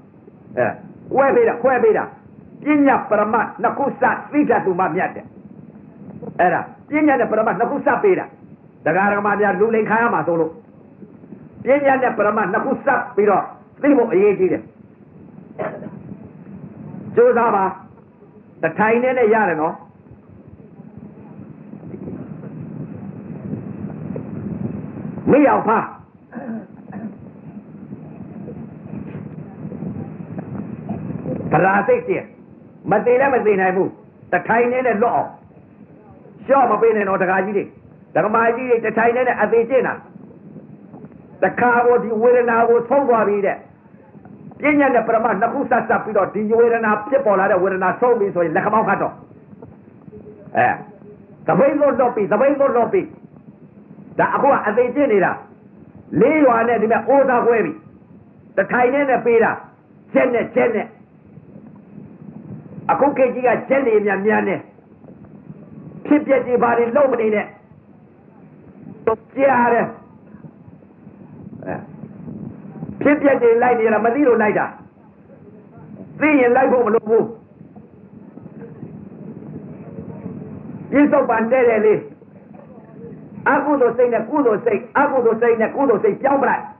Where beta? Pinya Brahman, Nakusa, Vita to Mamiate. Era, Pinya the Brahman, Nakusa Pira. The Garamania Luling Kayama Solo. Pinya the Brahman, Nakusa Piro. Limo Yeti. Josama, the tiny and a yarno. Me Alpa. Parasite. Matina Madina, the tiny and law. Show my pain and Otagaji. The Ramaji, the tiny and Avicina. The car was the winner now was so worried. Pinya the Brahman, Nakusa Sapido, the Uena Pipola, the Uena Sobi, so in Lakamakato. The way no lopi, the way no lopi. The Aqua Avicina. Leo and the Oda Webby. The tiny and the Pira. Chenne. A cookie jelly in Yamiane. Keep your body low in it. Yeah. Keep your light in a Madino lighter. Three in life over the move. You so bandele. Agudo say, Nakudo say, Agudo say, Nakudo say, Piambra.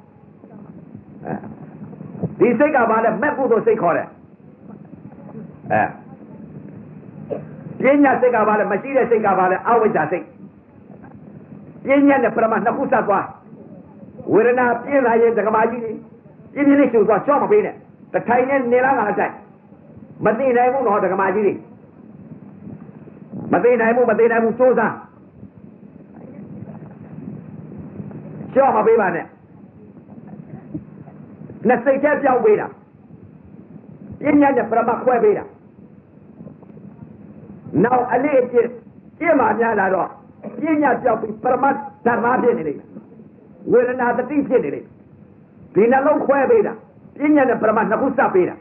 The say about a Makudo say, Corre. Pinya say about a machine, say about it, always I say. Pinya the Brahman, Nakusa. We're not in the Kamaji. In the issues of Choma Pina, the tiny Nilanga attack. Madina Moon or the Kamaji. Madina Mutosa. Choma Pina. Let's say, tell your waiter. In the Brahma Quabita. Now, a lady, Yama Yada, Yanya Jopi, Brahma, Tamadini. We're not the thing in it. Pina long quabita. Pina the Brahman, Nakusa Pina.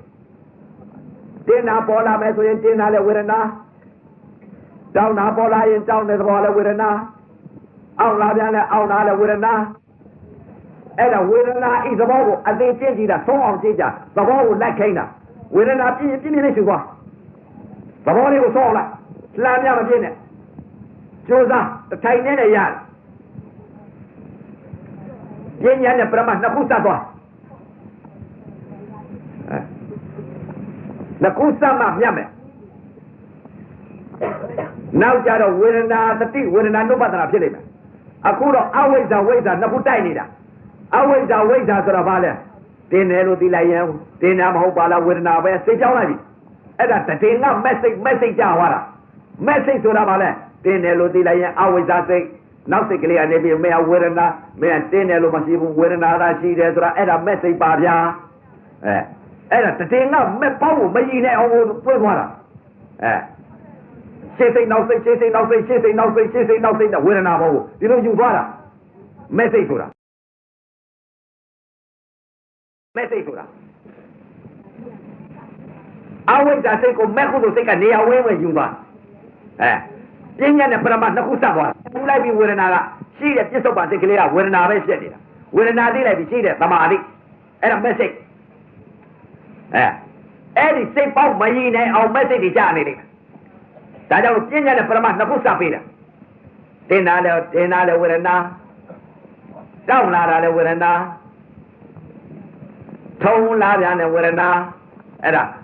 Tina Pola Meso, Tina Wirena. Down Apola and down the Walla Wirena. Out Lavana, out Nala Wirena. And a Wirena is a ball, and they change it, a song of Jija, the ball like Kana. Wirena, Jimmy was. The body was all like Slamia Virginia. Josa, the tiny yard. Yenya the Brahman, Nakusa. Nakusa Mahyame. Now, Jado, we're not the thing, we're not no better of him. Akuro always a Nakutanida. Always a Ravale. Then Elo di Layam, then Amhobala, we're now where say Jawadi. And that's the thing, message Jawara. Message to Ravale. Then Elo di Layam, always I say. Now, secondly, I never may have wear na, may I tell you, Masibu, wear another she there, and a message, Babia. And at the thing of Mepo, Mayine, or Pumara. She say nothing, the wear now. You know, you got a message to her. Message to her. Always I say, Meko to take a near away when you are. Yenya the Brahman, Nakusa, Ulabi Wiranara, she that just about the clear, Wiranara said it. Wiranadi, she that Tamari, and a message. Eddie say, Pau Mayine, or message is Janity. That was Yenya the Brahman, Nakusa Peter. Tenada Wirana, down Lada Wirana, Tone Lada and Wirana, and a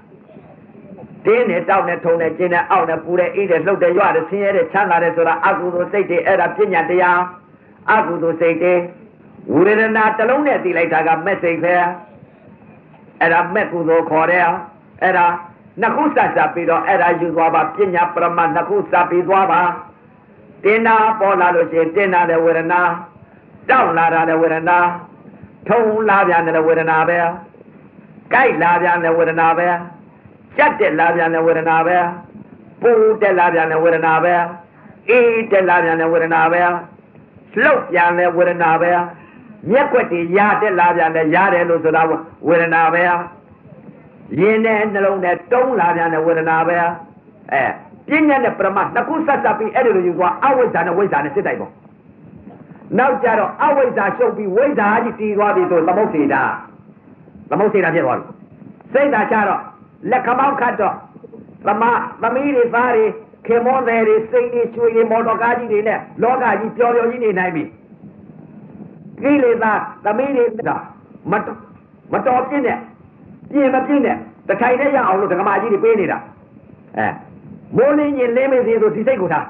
Then it's out there, Tony, Jenna, out there, put it in the look that you are the senior, the Chandler, so that I could say the Arab Pinya, Agudo say, ဝေဒနာတစ်လုံးနဲ့သိလိုက်တာကမက်စိတ်ပဲအဲ့ဒါမက်ကုသိုလ်ခေါ်တယ်အဲ့ဒါနှစ်ခုစပ်ပြီးတော့အဲ့ဒါယူသွားပါပညာပရမနှစ်ခုစပ်ပြီးသွားပါတင်နာပေါ်လာလို့ရှိရင်တင်နာတဲ့ဝေဒနာတောက်လာတဲ့ဝေဒနာထုံလာပြန်တဲ့ဝေဒနာပဲကြိုက်လာပြန်တဲ့ဝေဒနာပဲကြက်တက်လာပြန်တဲ့ဝေဒနာပဲပူတက်လာပြန်တဲ့ဝေဒနာပဲအေးတက်လာပြန်တဲ့ဝေဒနာပဲလှုပ်ပြန်တဲ့ဝေဒနာပဲမျက်ွက်တွေရာတက်လာပြန်တဲ့ရတယ်လို့ဆိုတာဝေဒနာပဲရင်းနဲ့နှလုံးနဲ့တုံးလာပြန်တဲ့ဝေဒနာပဲပြဉ္ညာနဲ့ပရမနှစ်ခုဆက်ပြီးအဲ့ဒီလိုယူသွားအဝိဇ္ဇာနဲ့ဝိဇ္ဇာနဲ့စစ်တိုက်ပေါ့နောက်ကြတော့အဝိဇ္ဇာရှုပ်ပြီးဝိဇ္ဇာကြီးတည်သွားပြီဆိုသမုတ်စေတာဖြစ်သွားပြီစိတ်ဓာတ်ကြတော့လက်ခမောင်းခတ်တော့သမီးတွေသားတွေခေမောသည်တွေစိတ်တွေချွေတွေမော်တော်ကားကြီးတွေနဲ့လောကကြီးပျော်ကြီးနေနိုင်ပြီကိလေသာသမီးတွေကမတော်ပြင်းနဲ့ပြင်မပြင်းနဲ့တထိုင်နဲ့ရအောင်လို့ဓမ္မကြီးတွေပေးနေတာမိုးလင်းရင်လင်းမေးသေးဆိုဒီစိတ်ကိုထား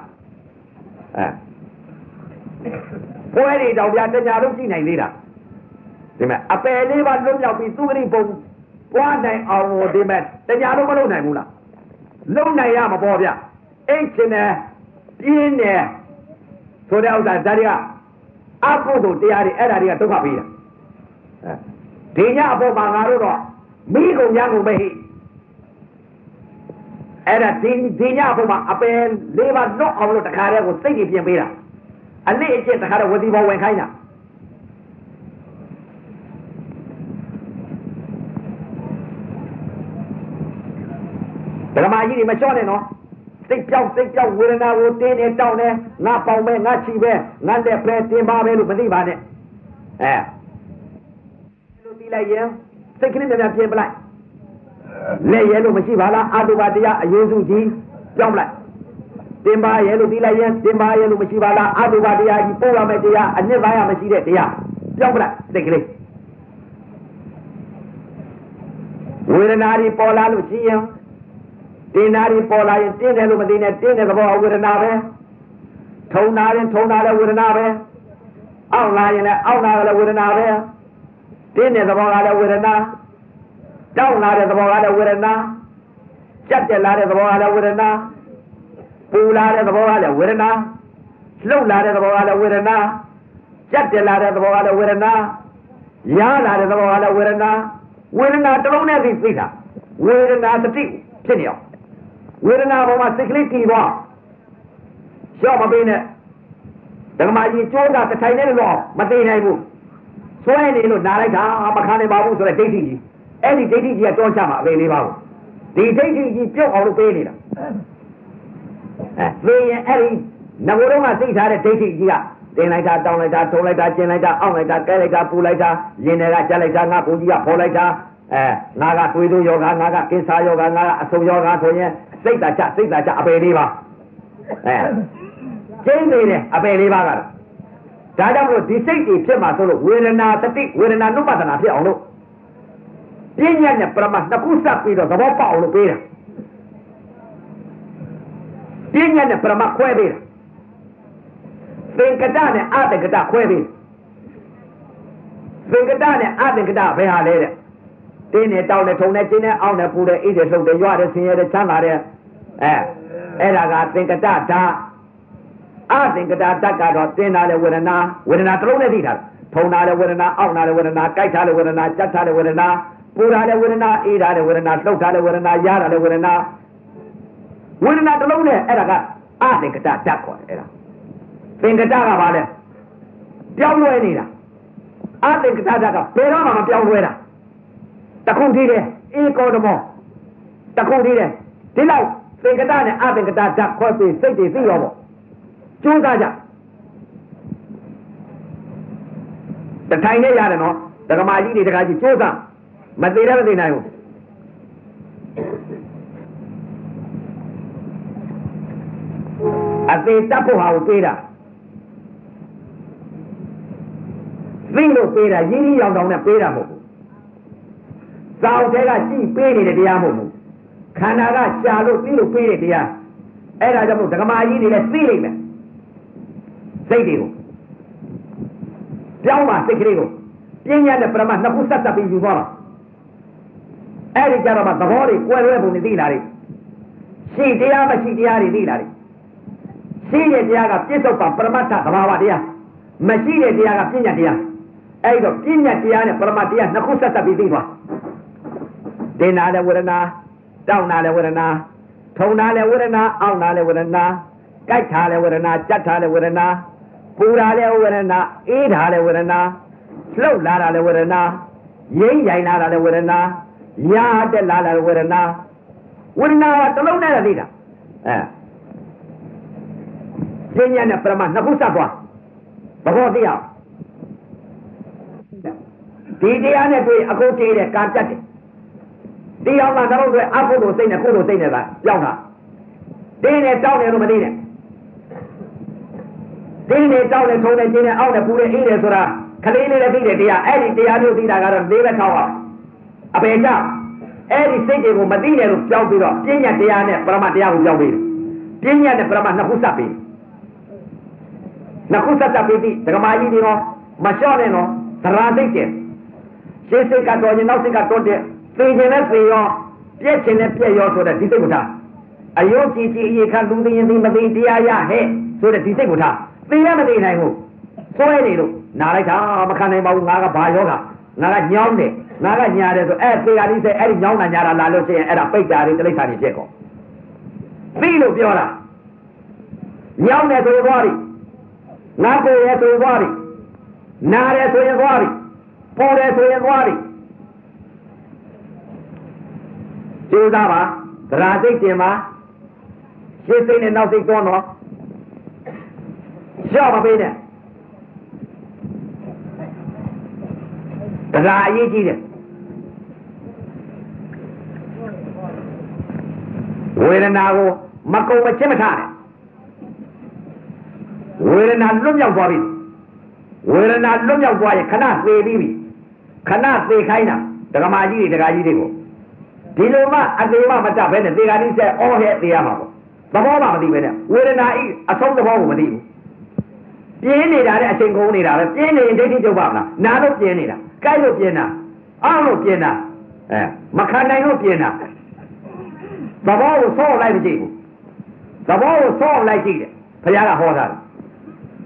ပွဲတွေတောင်ပြတညာလုံးကြည့်နိုင်သေးတာဒီမဲ့အပယ်လေးပါလုံးရောက်ပြီးသူဂရိပုံပွားနိုင်အောင်လို့ဒီမဲ့တညာလုံးမလုံးနိုင်ဘူးလားလုံးနိုင်ရမပေါ်ဗျအိတ်ချင်တယ်ပြင်းတယ်ဆိုတဲ့ဥစ္စာဒါတွေကအကုသိုလ်တရားတွေအဲ့ဒါတွေကဒုက္ခပေးတာဒီညအပေါ်မှာငါတို့တော့မိကုန်ရကုန်ပဲဟိအဲ့ဒါဒီညအပေါ်မှာအပယ်လေးပါလွတ်အောင်လို့တခါတည်းကိုစိတ်ကြီးပြင်ပေးတာအနည်းအကျင့်တခါတည်းဝစီဘောဝင်ခိုင်းတာဓမ္မကြီးတွေမလျှော့နဲ့နော်စိတ်ကြောက်ဝေဒနာကိုတင်းနေတောင်းနေငါပေါင်ပဲငါချီပဲငါလက်ပဲတင်ပါပဲလို့မသိပါနဲ့လို့ပြီးလိုက်ရင်စိတ်ကလေးများပြင်ပလိုက်လက်ရဲလို့မရှိပါလားအာတုဘတရားအရေးစုကြီးကြောက်လိုက်တင်ပါရဲလို့ပြီးလိုက်ရင်တင်ပါရဲလို့မရှိပါလားအာတုဘတရားကြီးပို့ရမယ်တရားအနှစ်သာရမရှိတဲ့တရားကြောက်လိုက်စိတ်ကလေးဝေဒနာတွေပေါ်လာလို့ရှိရင်တင်းနာတွေပေါ်လာရင်တင်းတယ်လို့မသိနဲ့တင်းတဲ့သဘောဝေဒနာပဲထုံနာရင်ထုံနာတဲ့ဝေဒနာပဲအောင့်လာရင်လည်းအောင့်လာတဲ့ဝေဒနာပဲတင်းတဲ့သဘောကလည်းဝေဒနာတောက်လာတဲ့သဘောကလည်းဝေဒနာကြက်တက်လာတဲ့သဘောကလည်းဝေဒနာပူလာတဲ့သဘောကလည်းဝေဒနာလှုပ်လာတဲ့သဘောကလည်းဝေဒနာကြက်တက်လာတဲ့သဘောကလည်းဝေဒနာရားလာတဲ့သဘောကလည်းဝေဒနာတစ်လုံးနဲ့သိတာဝေဒနာတတိဖြစ်နေအောင်ဝေဒနာပေါ်မှာစိတ်ကလေးတည်သွားရှော့မပေးနဲ့ဓမ္မကြီးကျိုးတာတစ်ထိုင်နဲ့တော့မသိနိုင်ဘူးဆွဲနေလို့နားလိုက်တာမခံနိုင်ပါဘူးဆိုတဲ့ဒိဋ္ဌိကြီးအဲ့ဒီဒိဋ္ဌိကြီးကတောချမှာအပေလေးပါဘူးဒီဒိဋ္ဌိကြီးပြုတ်အောင်လို့ပေးနေတာသိရင်အဲ့ဒီငဘိုးတော့ကသိထားတဲ့ဒိဋ္ဌိကြီးကတင်လိုက်တာတောင်းလိုက်တာထုံလိုက်တာကျင်လိုက်တာအောင့်လိုက်တာကဲလိုက်တာပူလိုက်တာရင်တွေကကြက်လိုက်တာငါကိုကြီးကဖော်လိုက်တာငါကသွေးတို့ယောဂငါကကင်ဆာယောဂငါကအဆုပ်ယောဂဆိုရင်စိတ်သာချအပေလေးပါကျင်းနေတယ်အပေလေးပါကတော့ဒါကြောင့်မလို့ဒီစိတ်တွေဖြစ်မှာဆိုလို့ဝေဒနာတတိဝေဒနာနုပဒနာဖြစ်အောင်လို့ပြဉ္ညာနဲ့ပရမနှစ်ခုစပ်ပြီးတော့သဘောပေါက်အောင်လို့ပေးတာပြဉ္ညာနဲ့ပရမခွဲပေးတာသင်္ကတနဲ့အသင်္ကတခွဲပေးသင်္ကတနဲ့အသင်္ကတဘယ်ဟာလဲတဲ့တင်းနဲ့တောင်းနဲ့ထုံနဲ့ကျင်းနဲ့အောင်းနဲ့ပူတဲ့အိတ်တွေလှုပ်တယ်ရွရတယ်ဆင်းရဲတယ်ချမ်းသာတယ်အဲ့ဒါကသင်္ကတဓာအသင်္ကတဓာတ်ကတော့တင်းတာလေဝေဒနာတစ်လုံးနဲ့သိတာထုံတာလေဝေဒနာအောင်းတာလေဝေဒနာကြိုက်တာလေဝေဒနာကြက်တာလေဝေဒနာပူတာလေဝေဒနာအေးတာလေဝေဒနာလှုပ်တာလေဝေဒနာရတာလေဝေဒနာတစ်လုံးနဲ့အဲ့ဒါကအသင်္ကတဓာတ်ခေါ်တယ်အဲ့ဒါသင်္ကတကဘာလဲပြောင်းလဲနေတာအသင်္ကတဓာတ်ကဘယ်တော့မှမပြောင်းလဲတာတခုတည်းတယ်ဧကောဓမောတခုတည်းတယ်ဒီလောက်သင်္ကတနဲ့အသင်္ကတဓာတ်ခွဲပြီးစိတ်တွေသိရောပေါ့ကျိုးစားကြတထိုင်နဲ့ရတယ်နော်ဒကမာကြီးတွေဒကာကြီးကျိုးစားမသေးလည်းမသေးနိုင်ဘူးအသေးတတ်ဖို့ဟာကိုပေးတာသိလို့ပေးတာရင်းရောင်တောင်နဲ့ပေးတာမဟုတ်ဘူးစောင့်တဲ့ကကြည့်ပေးနေတဲ့တရားမဟုတ်ဘူးခန္ဓာကရှာလို့သိလို့ပေးတဲ့တရားအဲ့ဒါကြောင့်မို့ဒကမာကြီးတွေလည်းသိလိမ့်မယ်စိတ်တွေကို ပြောင်းပါစိတ်ကလေးကိုပညာနဲ့ပရမတ်နှစ်ခုဆက်ပြီးယူသွားပါအဲ့ဒီကြတော့မှသဘောတွေကွဲလွဲပုံတွေသိလာတယ်ရှိတရားမရှိတရားတွေသိလာတယ်ရှိတဲ့တရားကပြစ္ဆုတ်ပါပရမတ္ထသဘာဝတရားမရှိတဲ့တရားကပညာတရားအဲ့တော့ပညာတရားနဲ့ပရမတ်တရားနှစ်ခုဆက်ပြီးသိသွားတင်နာတဲ့ဝေဒနာတောင်းနာတဲ့ဝေဒနာထုံနာတဲ့ဝေဒနာအောင့်နာတဲ့ဝေဒနာကြိုက်ထားတဲ့ဝေဒနာကြက်ထားတဲ့ဝေဒနာပူတာတဲ့ဝေဒနာအေးထားတဲ့ဝေဒနာလှုပ်လာတဲ့ဝေဒနာရင်းရိုင်လာတဲ့ဝေဒနာရာတက်လာတဲ့ဝေဒနာဝေဒနာကတစ်လုံးနဲ့သိတာပညာနဲ့ပရမတ်နှစ်ခုဆက်သွားသဘောသိအောင်ဒီတရားနဲ့တွေ့အကုန်တည်တဲ့ကာတက်တယ်တရားမှတော့တွေ့အဖို့ကိုစိတ်နဲ့ကိုယ်ကိုစိတ်နဲ့သာကြောက်တာတင်းနဲ့တောင်းတယ်လို့မသိနဲ့တင်းနဲ့တောင်းတယ်ထုံတယ်ကျင်းတယ်အောက်တယ်ပူတယ်အေးတယ်ဆိုတာခလေးလေးလည်းသိတယ်တရားအဲ့ဒီတရားမျိုးသိတာကတော့၄ဘက်ထောက်အောင်အပေကြောင့်အဲ့ဒီစိတ်တွေကိုမသိတယ်လို့ကြောက်ပြီးတော့ပညာတရားနဲ့ပရမတ်တရားကိုကြောက်ပြီးပညာနဲ့ပရမတ်နှစ်ခုဆက်ပြီးနှစ်ခုဆက်ပြီးဒီဓမ္မကြီးတွေတော့မလျှော့နဲ့တော့သရာသိတ်တယ်ရှင်းစိတ်ကတော့ရင်နောက်စိတ်ကတော့တဲ့သိခြင်းနဲ့သိရောပြည့်ခြင်းနဲ့ပြည့်ရောဆိုတဲ့ဒီစိတ်ကိုထားအယုတ်ကြည်ကြည်အေခါလူသိရင်သိမသိတရားရဟဲ့ဆိုတဲ့ဒီစိတ်ကိုထားသိရမသိနိုင်ဘူးဆွဲနေလို့နားလိုက်တာမခံနိုင်ပါဘူးငါကဘာယောဂငါကညောင်းတယ်ငါကညာတယ်ဆိုအဲ့သေကလေးစိတ်အဲ့ဒီညောင်းတာညာတာလာလို့ရှိရင်အဲ့ဒါပိတ်တာတွေတိရစ္ဆာန်တွေဖြစ်ကုန်သိလို့ပြောတာညောင်းတယ်ဆိုရင်သွားပြီငါကိုယ်ရဲ့ဆိုရင်သွားပြီနားတယ်ဆိုရင်သွားပြီပူတယ်ဆိုရင်သွားပြီကျိုးသားပါသရာစိတ်တင်ပါရှင်းစိတ်နဲ့နောက်စိတ်သွားတော့ရှော့မပေးနဲ့သရာအရေးကြီးတယ်ဝေဒနာကိုမကုံမချစ်မထားနဲ့ဝေဒနာလွတ်မြောက်သွားပြီဝေဒနာလွတ်မြောက်သွားရင်ခဏသေပြီးပြီခဏသေခိုင်းတာဒကမာကြီးတွေဒကာကြီးတွေကိုဒီလိုမှအသေးမှမတတ်ပဲနဲ့သေကာကြီးဆက်အော်ဟဲ့သေရမှာပေါ့သဘောမှမသိပဲနဲ့ဝေဒနာဤအဆုံးသဘောကိုမသိဘူးပြင်းနေတာနဲ့အချိန်ကုန်နေတာပဲပြင်းနေရင်ဒိဋ္ဌိကျုပ်ပါမလားနာလို့ပြင်းနေတာကြိုက်လို့ပြင်းတာအောင့်လို့ပြင်းတာမခံနိုင်လို့ပြင်းတာသဘောကိုဆော့လိုက်မကြည့်ဘူးသဘောကိုဆော့လိုက်ကြည့်တယ်ဘုရားကဟောတာ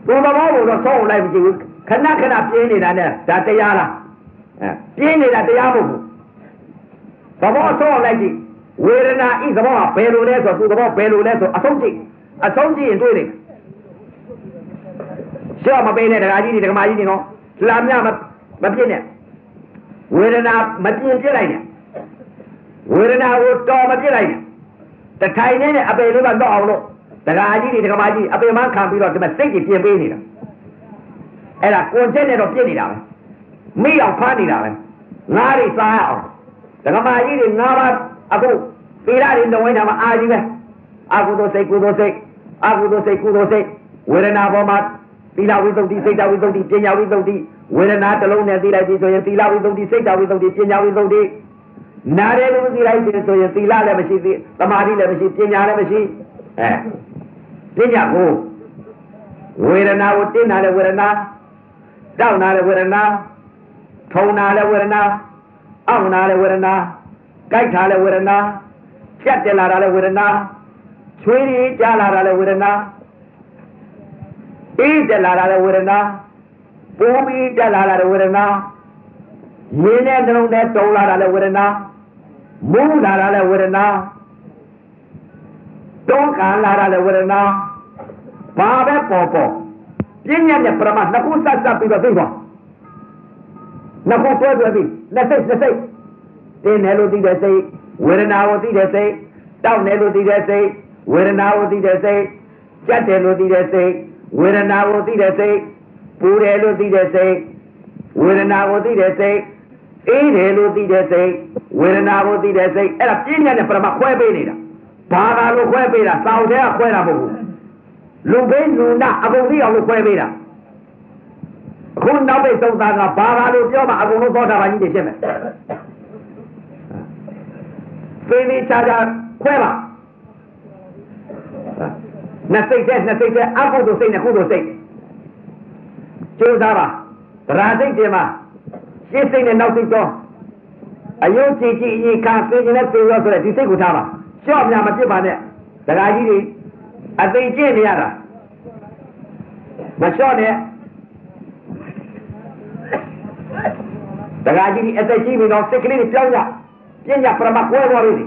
သူသဘောကိုတော့ဆော့လိုက်မကြည့်ဘူးခဏခဏပြင်းနေတာနဲ့ဒါတရားလားပြင်းနေတာတရားမဟုတ်ဘူးသဘောဆော့လိုက်ကြည့်ဝေဒနာဤသဘောကဘယ်လိုလဲဆိုသူသဘောဘယ်လိုလဲဆိုအဆုံးကြည့်ရင်တွေ့တယ်ရှော့မပေးနဲ့ဒကာကြီးတွေဒကာမကြီးတွေနော်လာမြမပြစ်နဲ့ဝေဒနာမပြင်းပြစ်လိုက်နဲ့ဝေဒနာကိုတော်မပြစ်လိုက်နဲ့တထိုင်နဲ့အပေလေးကတော့အောင်လို့ဒကာကြီးတွေဒကာမကြီးအပေမှခံပြီးတော့ဒီမှာစိတ်ကြီးပြင်ပေးနေတာအဲ့ဒါကိုယ်ချက်နဲ့တော့ပြစ်နေတာပဲမိအောင်ဖားနေတာပဲငါးတွေစားရအောင်ဒကာမကြီးတွေငါးပါးအခုသီလတွေလုံဝင်တာမှာအာကြီးပဲအာဟုသောစိတ်ကုသိုလ်စိတ်အာဟုသောစိတ်ကုသိုလ်စိတ်ဝေဒနာပေါ်မှာသီလဝိသုဒ္ဓိစိတ်တဝိသုဒ္ဓိပညာဝိသုဒ္ဓိဝေဒနာတစ်လုံးနဲ့သိလိုက်ပြီဆိုရင်သီလဝိသုဒ္ဓိစိတ်တဝိသုဒ္ဓိပညာဝိသုဒ္ဓိနားတယ်လို့သိလိုက်ပြီဆိုရင်သီလလည်းမရှိသေးသမာဓိလည်းမရှိပညာလည်းမရှိပညာကိုဝေဒနာကိုတင်းနာတဲ့ဝေဒနာတောက်နာတဲ့ဝေဒနာထုံနာတဲ့ဝေဒနာအောင့်နာတဲ့ဝေဒနာကြိုက်ထားတဲ့ဝေဒနာဖြတ်တက်လာတဲ့ဝေဒနာချွေးရည်ကြားလာတဲ့ဝေဒနာအေးတက်လာတဲ့ဝေဒနာပူပြီးတက်လာတဲ့ဝေဒနာရင်းနဲ့နှလုံးနဲ့တုံလာတဲ့ဝေဒနာမူးလာတဲ့ဝေဒနာတွန်းကန်လာတဲ့ဝေဒနာဘာပဲပေါ်ပညာနဲ့ပရမတ်နှစ်ခုဆက်ပြီးတော့သိသွားနှစ်ခုတွဲပြီးလက်စိတ်တင်းတယ်လို့သိတဲ့စိတ်ဝေဒနာကိုသိတဲ့စိတ်တောက်တယ်လို့သိတဲ့စိတ်ဝေဒနာကိုသိတဲ့စိတ်ကြက်တယ်လို့သိတဲ့စိတ်ဝေဒနာကိုသိတဲ့စိတ်ပူတယ်လို့သိတဲ့စိတ်ဝေဒနာကိုသိတဲ့စိတ်အေးတယ်လို့သိတဲ့စိတ်ဝေဒနာကိုသိတဲ့စိတ်အဲ့ဒါပညာနဲ့ပရမတ်ခွဲပေးနေတာဘာသာလို့ခွဲပေးတာစောင့်တဲ့ကခွဲတာမဟုတ်ဘူးလူဘိန်းလူနာအကုန်သိအောင်လို့ခွဲပေးတာအခုနောက်ပိတ်သုံးသားကဘာသာလို့ပြောမှအကုန်လုံးသောတာပန်ကြီးတွေဖြစ်မယ်သေသေးချာချာခွဲပါနှစ်စိတ်တဲ့အကုသိုလ်စိတ်နဲ့ကုသိုလ်စိတ်ကြိုးစားပါ စိတ်တင်မှာရှင်းစိတ်နဲ့နောက်စိတ်တော့အယုံကြည်ကြည်အရင်ခါသိခြင်းနဲ့သိရောဆိုတဲ့ဒီစိတ်ကိုထားပါလျှော့ပြမဖြစ်ပါနဲ့ဒကာကြီးတွေအသိကျင့်နေရတာမလျှော့နဲ့ဒကာကြီးအသက်ကြီးပြီးတော့စိတ်ကလေးတွေပြောင်းကြပညာပရမကွဲသွားပြီ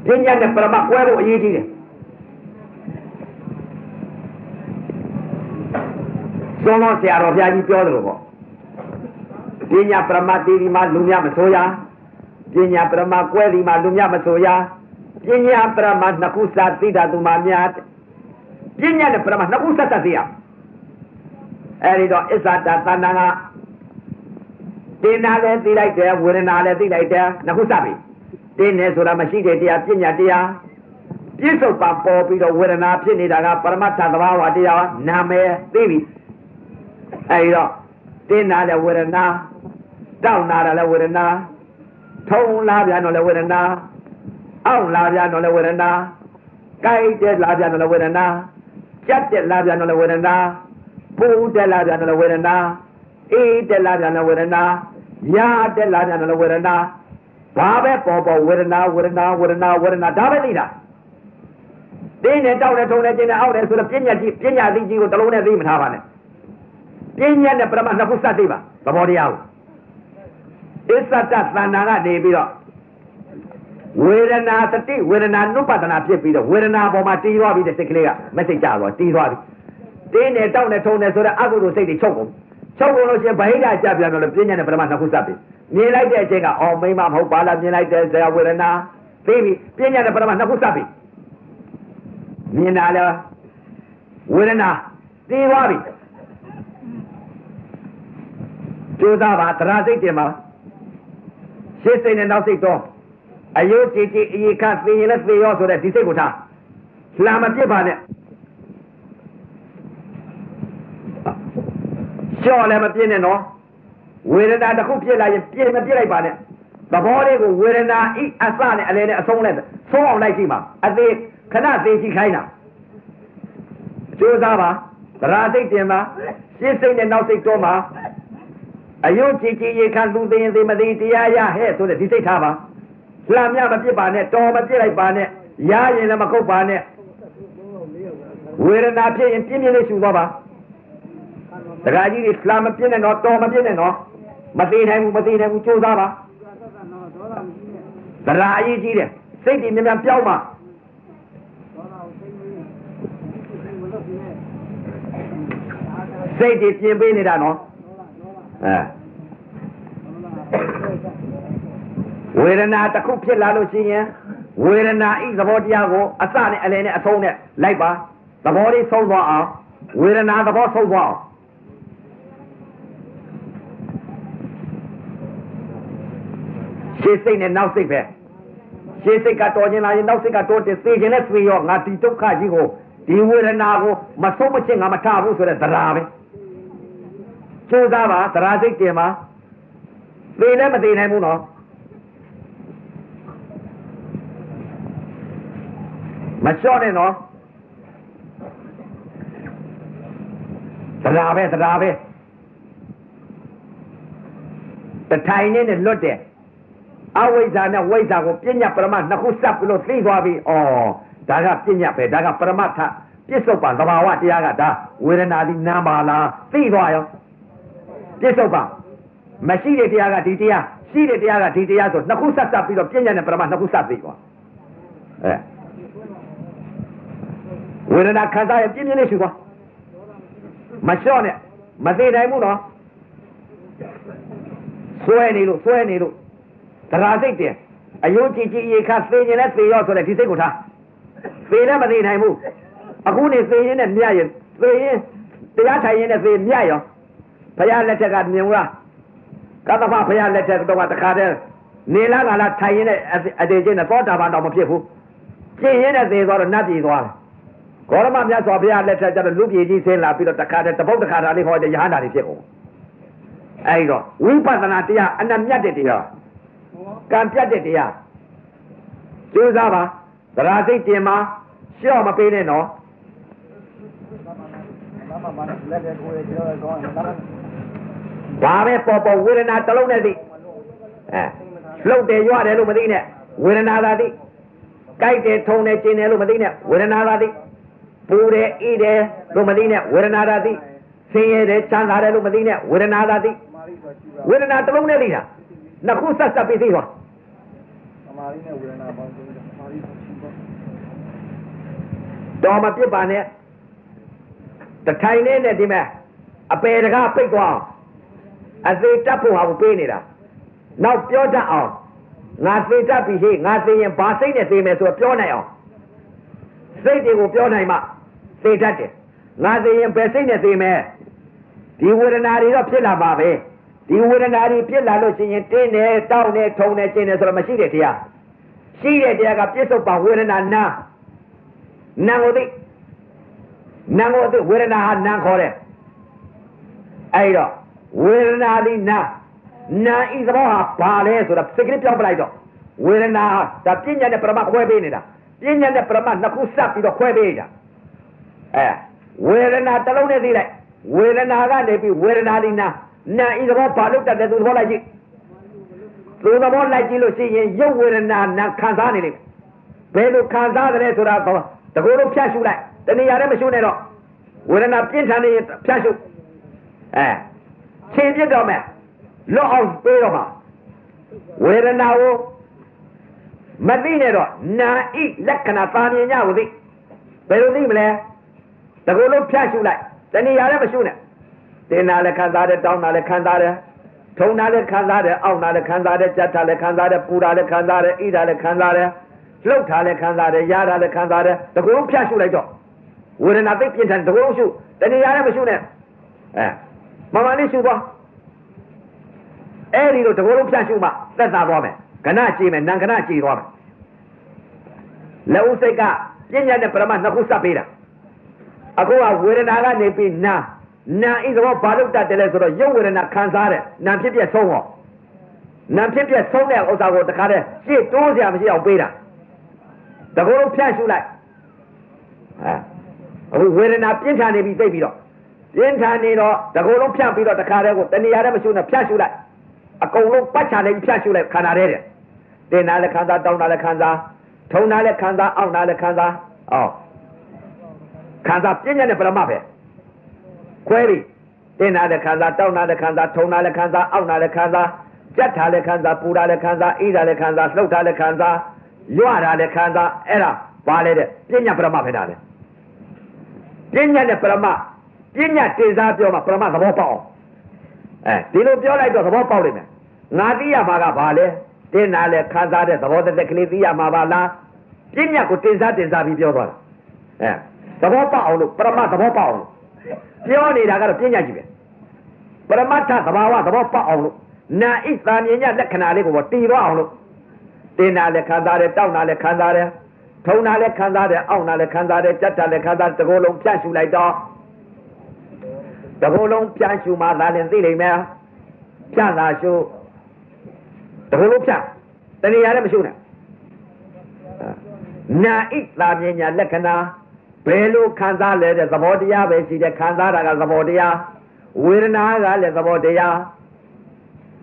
ပညာနဲ့ပရမကွဲဖို့အရေးကြီးတယ်သုံးတော်ဆရာတော်ဘုရားကြီးပြောတယ်လို့ပေါ့ပညာပရမတိဒီမှာလူများမဆိုရပညာပရမကွဲဒီမှာလူများမဆိုရပညာပရမနှစ်ခုစသိတာသူမှများပညာနဲ့ပရမနှစ်ခုစသိရအဲဒီတော့အစ္ဆတသဏ္ဍာန်ကတင်နာလည်းသိလိုက်တယ်ဝေဒနာလည်းသိလိုက်တယ်နှစ်ခုစပြီတင်းနေဆိုတာမရှိတဲ့တရားပညာတရားပြစ္ဆုတ်ပါပေါ်ပြီးတော့ဝေဒနာဖြစ်နေတာကပရမတ္ထသဘာဝတရားနာမည်သိပြီအဲဒီတော့တင်းနာလည်းဝေဒနာတောက်နာလည်းဝေဒနာထုံလာပြန်တော့လည်းဝေဒနာအောက်လာပြန်တော့လည်းဝေဒနာကြိုက်တဲ့လာပြန်တော့လည်းဝေဒနာကြက်တဲ့လာပြန်တော့လည်းဝေဒနာပူတဲ့လာပြန်တော့လည်းဝေဒနာအေးတဲ့လာပြန်တော့ဝေဒနာရာတဲ့လာပြန်တော့လည်းဝေဒနာဘာပဲပေါ်ပေါ်ဝေဒနာဝေဒနာဝေဒနာဝေဒနာဒါပဲသိတာတင်းနဲ့တောက်နဲ့ထုံနဲ့ကျင်းနဲ့အောက်နဲ့ဆိုတော့ပညာသိကြီးကိုတလုံးနဲ့သိမထားပါနဲ့ပညာနဲ့ပရမနှစ်ခုစသိပါသဘောတရားကိုအစ္ဆတသဏ္ဍာန်ကနေပြီးတော့ဝေဒနာသတိဝေဒနာနုပဒနာဖြစ်ပြီးတော့ဝေဒနာပေါ်မှာတည်သွားပြီးတဲ့စိတ်ကလေးကမစိတ်ကြတော့တည်သွားပြီတင်းနဲ့တောက်နဲ့ထုံနဲ့ဆိုတော့အကုသိုလ်စိတ်တွေချုပ်ကုန်လို့ရှင်ဗဟိတကြပြန်တော့ပညာနဲ့ပရမနှစ်ခုစပြီမြင်လိုက်တဲ့အချိန်ကအော်မိမမဟုတ်ပါလားမြင်လိုက်တဲ့ဇာဝေဒနာသိပြီပညာနဲ့ပရမနှစ်ခုစပြီမြင်တာလည်းဝေဒနာသိသွားပြီကျိုးသားပါသရစိတ်တင်ပါရှင်းစိတ်နဲ့နောက်စိတ်တော့အယုတ်ကြည်ကြည်အရေးခသိရင်လည်းသိရောဆိုတဲ့ဒီစိတ်ကိုထားလာမပြစ်ပါနဲ့လျှော့လည်းမပြစ်နဲ့နော်ဝေဒနာတစ်ခုဖြစ်လာရင်ပြစ်မပြစ်လိုက်ပါနဲ့သဘောလေးကိုဝေဒနာဤအစနဲ့အလယ်နဲ့အဆုံးနဲ့ဆုံးအောင်လိုက်ကြည့်ပါအသေးခဏသေးကြည့်ခိုင်းတာကျိုးသားပါသရစိတ်တင်ပါရှင်းစိတ်နဲ့နောက်စိတ်တော့ပါအယုတ်ကြည်ကြည်ရေခံသူသိရင်သိမသိတရားရဟဲ့ဆိုတဲ့ဒီစိတ်ထားပါလှမ်းမြမပြစ်ပါနဲ့တော်မပြစ်လိုက်ပါနဲ့ရရင်လည်းမကုတ်ပါနဲ့ဝေဒနာဖြစ်ရင်ပြင်းပြင်းလေးရှူသွားပါတခါကြီးတွေလှမ်းမပြစ်နဲ့တော့တော်မပြစ်နဲ့တော့မသိနိုင်ဘူးကြိုးစားပါသရအရေးကြီးတယ်စိတ်တွေမြန်မြန်ပြောင်းပါစိတ်တွေပြင်ပေးနေတာနော်ဝေဒနာတစ်ခုဖြစ်လာလို့ရှိရင်ဝေဒနာဤသဘောတရားကိုအစနဲ့အလယ်နဲ့အဆုံးနဲ့လိုက်ပါသဘောလေးဆုံးသွားအောင်ဝေဒနာသဘောဆုံးသွားအောင်ရှေ့စိတ်နဲ့နောက်စိတ်ပဲရှေ့စိတ်ကတော်ခြင်းလာရင်နောက်စိတ်ကတော်တယ်သိခြင်းနဲ့သိရောငါဒီဒုက္ခကြီးကိုဒီဝေဒနာကိုမဆုံးမချင်းငါမထဘူးဆိုတဲ့သရာပဲကျိုးသားပါသရာစိတ်တင်ပါသိလည်းမသိနိုင်ဘူးနော်မလျှော့နဲ့နော်သရာပဲတထိုင်နဲ့လွတ်တယ်အဝိဇ္ဇာနဲ့ဝိဇ္ဇာကိုပညာပရမနှစ်ခုစပ်ပြီးလို့သိသွားပြီဩဒါကပညာပဲဒါကပရမတ္ထပြစ္ဆုတ်ပံသဘာဝတရားကဒါဝေဒနာဒီနာပါလားသိသွားရောပြစ္ဆုတ်ပံမရှိတဲ့တရားကဒီတရားရှိတဲ့တရားကဒီတရားဆိုနှစ်ခုစပ်ပြီးတော့ပညာနဲ့ပရမနှစ်ခုစပ်သိသွားဝေဒနာခံစားရပြင်းပြင်းလေးရှိသွားမလျှော့နဲ့မသိနိုင်ဘူးနော်ဆွဲနေလို့သရာစိတ်တယ်အယုံကြည်ကြည်ရေခသိရင်လည်းသိရောဆိုတဲ့ဒီစိတ်ကိုထားသိလည်းမသိနိုင်ဘူးအခုနေသိရင်နဲ့မြတ်ရင်သိရင်တရားထိုင်ရင်နဲ့သိမြတ်ရောဘုရားလက်ထက်ကမြင်ဘူးလားကတ္တဖဘုရားလက်ထက်တော့တခါတည်းနေလားငါလားထိုင်ရင်နဲ့အတေချင်းနဲ့သောတာပန်တော့မဖြစ်ဘူးကျင့်ရင်နဲ့သိသွားတော့နတ်ပြည်သွားတယ်ဂေါရမမြတ်စွာဘုရားလက်ထက်ကျတော့လူပြည်ကြီးဆင်းလာပြီးတော့တခါတည်းတပုတ်တခါတာလေးဟောတဲ့ယဟန္တာတွေဖြစ်ကုန်အဲဒီတော့ဝိပဿနာတရားအနတ်မြတ်တဲ့တရားကံပြတ်တဲ့တရားကျိုးစားပါသရာစိတ်တင်မှာလျှော့မပေးနဲ့နော် ဒါပဲပေါ်ဝေဒနာတစ်လုံးနဲ့သိလှုပ်တယ်ရွတယ်လို့မသိနဲ့ဝေဒနာသာသိကြိုက်တယ်ထုံတယ်ကျင်တယ်လို့မသိနဲ့ဝေဒနာသာသိပူတယ်အေးတယ်လို့မသိနဲ့ဝေဒနာသာသိဆင်းရဲတယ်ချမ်းသာတယ်လို့မသိနဲ့ဝေဒနာသာသိဝေဒနာတစ်လုံးနဲ့သိတာနှစ်ခုဆက်ပြီးသိသွားတော်မပြစ်ပါနဲ့တထိုင်နဲ့ဒီမဲ့အပေတကားပိတ်သွားအသေးတက်ဖို့ဟာကိုပေးနေတာနောက်ပြောတတ်အောင်ငါသေတတ်ပြီဟေ့ငါသေရင်ဘာစိတ်နဲ့သေမယ်ဆိုတော့ပြောနိုင်အောင်စိတ်တွေကိုပြောနိုင်မှသေတတ်တယ်ငါသေရင်ဘယ်စိတ်နဲ့သေမယ်ဒီဝေဒနာတွေတော့ဖြစ်လာပါပဲဒီဝေဒနာတွေဖြစ်လာလို့ရှိရင်တင်းတယ်တောင်းတယ်ထုံတယ်ကျင်တယ်ဆိုတော့မရှိတဲ့တရားရှိတဲ့တရားကပြစ္ဆုတ်ပံဝေဒနာနာကိုသိဝေဒနာဟာနာခေါ်တယ်အဲ့တော့ဝေဒနာဒီနာဤသဘောဟာဘာလဲဆိုတာစကရစ်ပြောင်းပလိုက်တော့ဝေဒနာဒါပညာနဲ့ပရမခွဲပေးနေတာပညာနဲ့ပရမနှစ်ခုစပ်ပြီးတော့ခွဲပေးတာဝေဒနာတစ်လုံးနဲ့သိလိုက်ဝေဒနာကနေပြီးဝေဒနာဒီနာဤသဘောဘာလို့တတ်တယ်သူသဘောလိုက်ကြည့်သူသဘောလိုက်ကြည့်လို့ရှိရင်ရုပ်ဝေဒနာနာခံစားနေလိမ့်မယ်ဘယ်လိုခံစားတယ်ဆိုတာတကူလုံးဖြတ်ရှုလိုက်တဏှာလည်းမရှုနဲ့တော့ဝေဒနာပြင်းထန်နေဖြတ်ရှုချင်းပြစ်တော့မယ်လွတ်အောင်ပေးတော့မှာဝေဒနာကိုမသိနဲ့တော့နာဤလက္ခဏာသာမြင်ကြကိုသိဘယ်လိုသိမလဲတကူလုံးဖြတ်ရှုလိုက်တဏှာလည်းမရှုနဲ့တင်နာလည်းခံစားတယ်တောင်းတာလည်းခံစားတယ်ထုံတာလည်းခံစားတယ်အောင့်တာလည်းခံစားတယ်ကြက်တာလည်းခံစားတယ်ပူတာလည်းခံစားတယ်ဣတာလည်းခံစားတယ်လှုပ်တာလည်းခံစားတယ်ရတာလည်းခံစားတယ်တကူလုံးဖြတ်ရှုလိုက်တော့ဝေဒနာသိပြင်းထန်တကူလုံးရှုတဏှာလည်းမရှုနဲ့မမလေးရှုသွားအဲ့ဒီလိုတကူလုံးဖြတ်ရှုမှသက်သာသွားမယ်ခဏကြည့်မယ်နံခဏကြည့်သွားမယ်လက်ဦးစိတ်ကပညာနဲ့ပရမနှစ်ခုစပ်ပေးတာအခုကဝေဒနာကနေပြီးနာဤသဘောဘာလို့တတ်တယ်လဲဆိုတော့ရုပ်ဝေဒနာခံစားတဲ့နာဖြစ်ပြဆုံးဟောနာဖြစ်ပြဆုံးတဲ့ဥစ္စာကိုတခါတည်းရှေ့တိုးစရာမရှိအောင်ပေးတာတကူလုံးဖြတ်ရှုလိုက်အခုဝေဒနာပြင်းထန်နေပြီးသိပြီးတော့ပြင်းထန်နေတော့တကူလုံးဖြတ်ပြီးတော့တခါတည်းကိုတဏှာလည်းမရှုနဲ့ဖြတ်ရှုလိုက်အကုန်လုံးပတ်ချနေပြီးဖြတ်ရှုလိုက်ခန္ဓာထဲတဲ့တင်တာလည်းခံစားတောင်းတာလည်းခံစားထုံတာလည်းခံစားအောင့်တာလည်းခံစားခံစားပြင်းတဲ့ပရမပဲခွဲပြီးတင်တာလည်းခံစားတောင်းတာလည်းခံစားထုံတာလည်းခံစားအောင့်တာလည်းခံစားကြက်တာလည်းခံစားပူတာလည်းခံစားအေးတာလည်းခံစားလှုပ်တာလည်းခံစားရွတာလည်းခံစားအဲ့ဒါဘာလဲတဲ့ပြညာပရမပဲဒါလေပြညာနဲ့ပရမပြညာတင်စားပြောမှပရမသဘောပေါက်အောင်ဒီလိုပြောလိုက်တော့သဘောပေါက်လိမ့်မယ်ငါသိရမှာကဘာလဲတင်တာလည်းခံစားတဲ့သဘောတက်ကလေးသိရမှာပါလားပြညာကိုတင်စားပြီးပြောသွားတာသဘောပေါက်အောင်လို့ပရမသဘောပေါက်အောင်လို့ပြောနေတာကတော့ပြညာကြီးပဲပရမတ္ထသဘာဝသဘောပေါက်အောင်လို့နာဣသာမြင်ညလက္ခဏာလေးကိုတည်သွားအောင်လို့တင်တာလည်းခံစားတယ်တောက်တာလည်းခံစားတယ်ထုံတာလည်းခံစားတယ်အောင့်တာလည်းခံစားတယ်ကြက်တာလည်းခံစားတကိုယ်လုံးဖြန့်ရှုလိုက်တော့တကိုယ်လုံးဖြန့်ရှုမှသာလည်းသိလိမ့်မယ်ဖြန့်တာရှုတကိုယ်လုံးဖြန့်တဏှာလည်းမရှုနဲ့နာဣသာမြင်ညလက္ခဏာဘယ်လိုခံစားလဲတဲ့သဘောတရားပဲရှိတယ်ခံစားတာကသဘောတရားဝေဒနာကလည်းသဘောတရား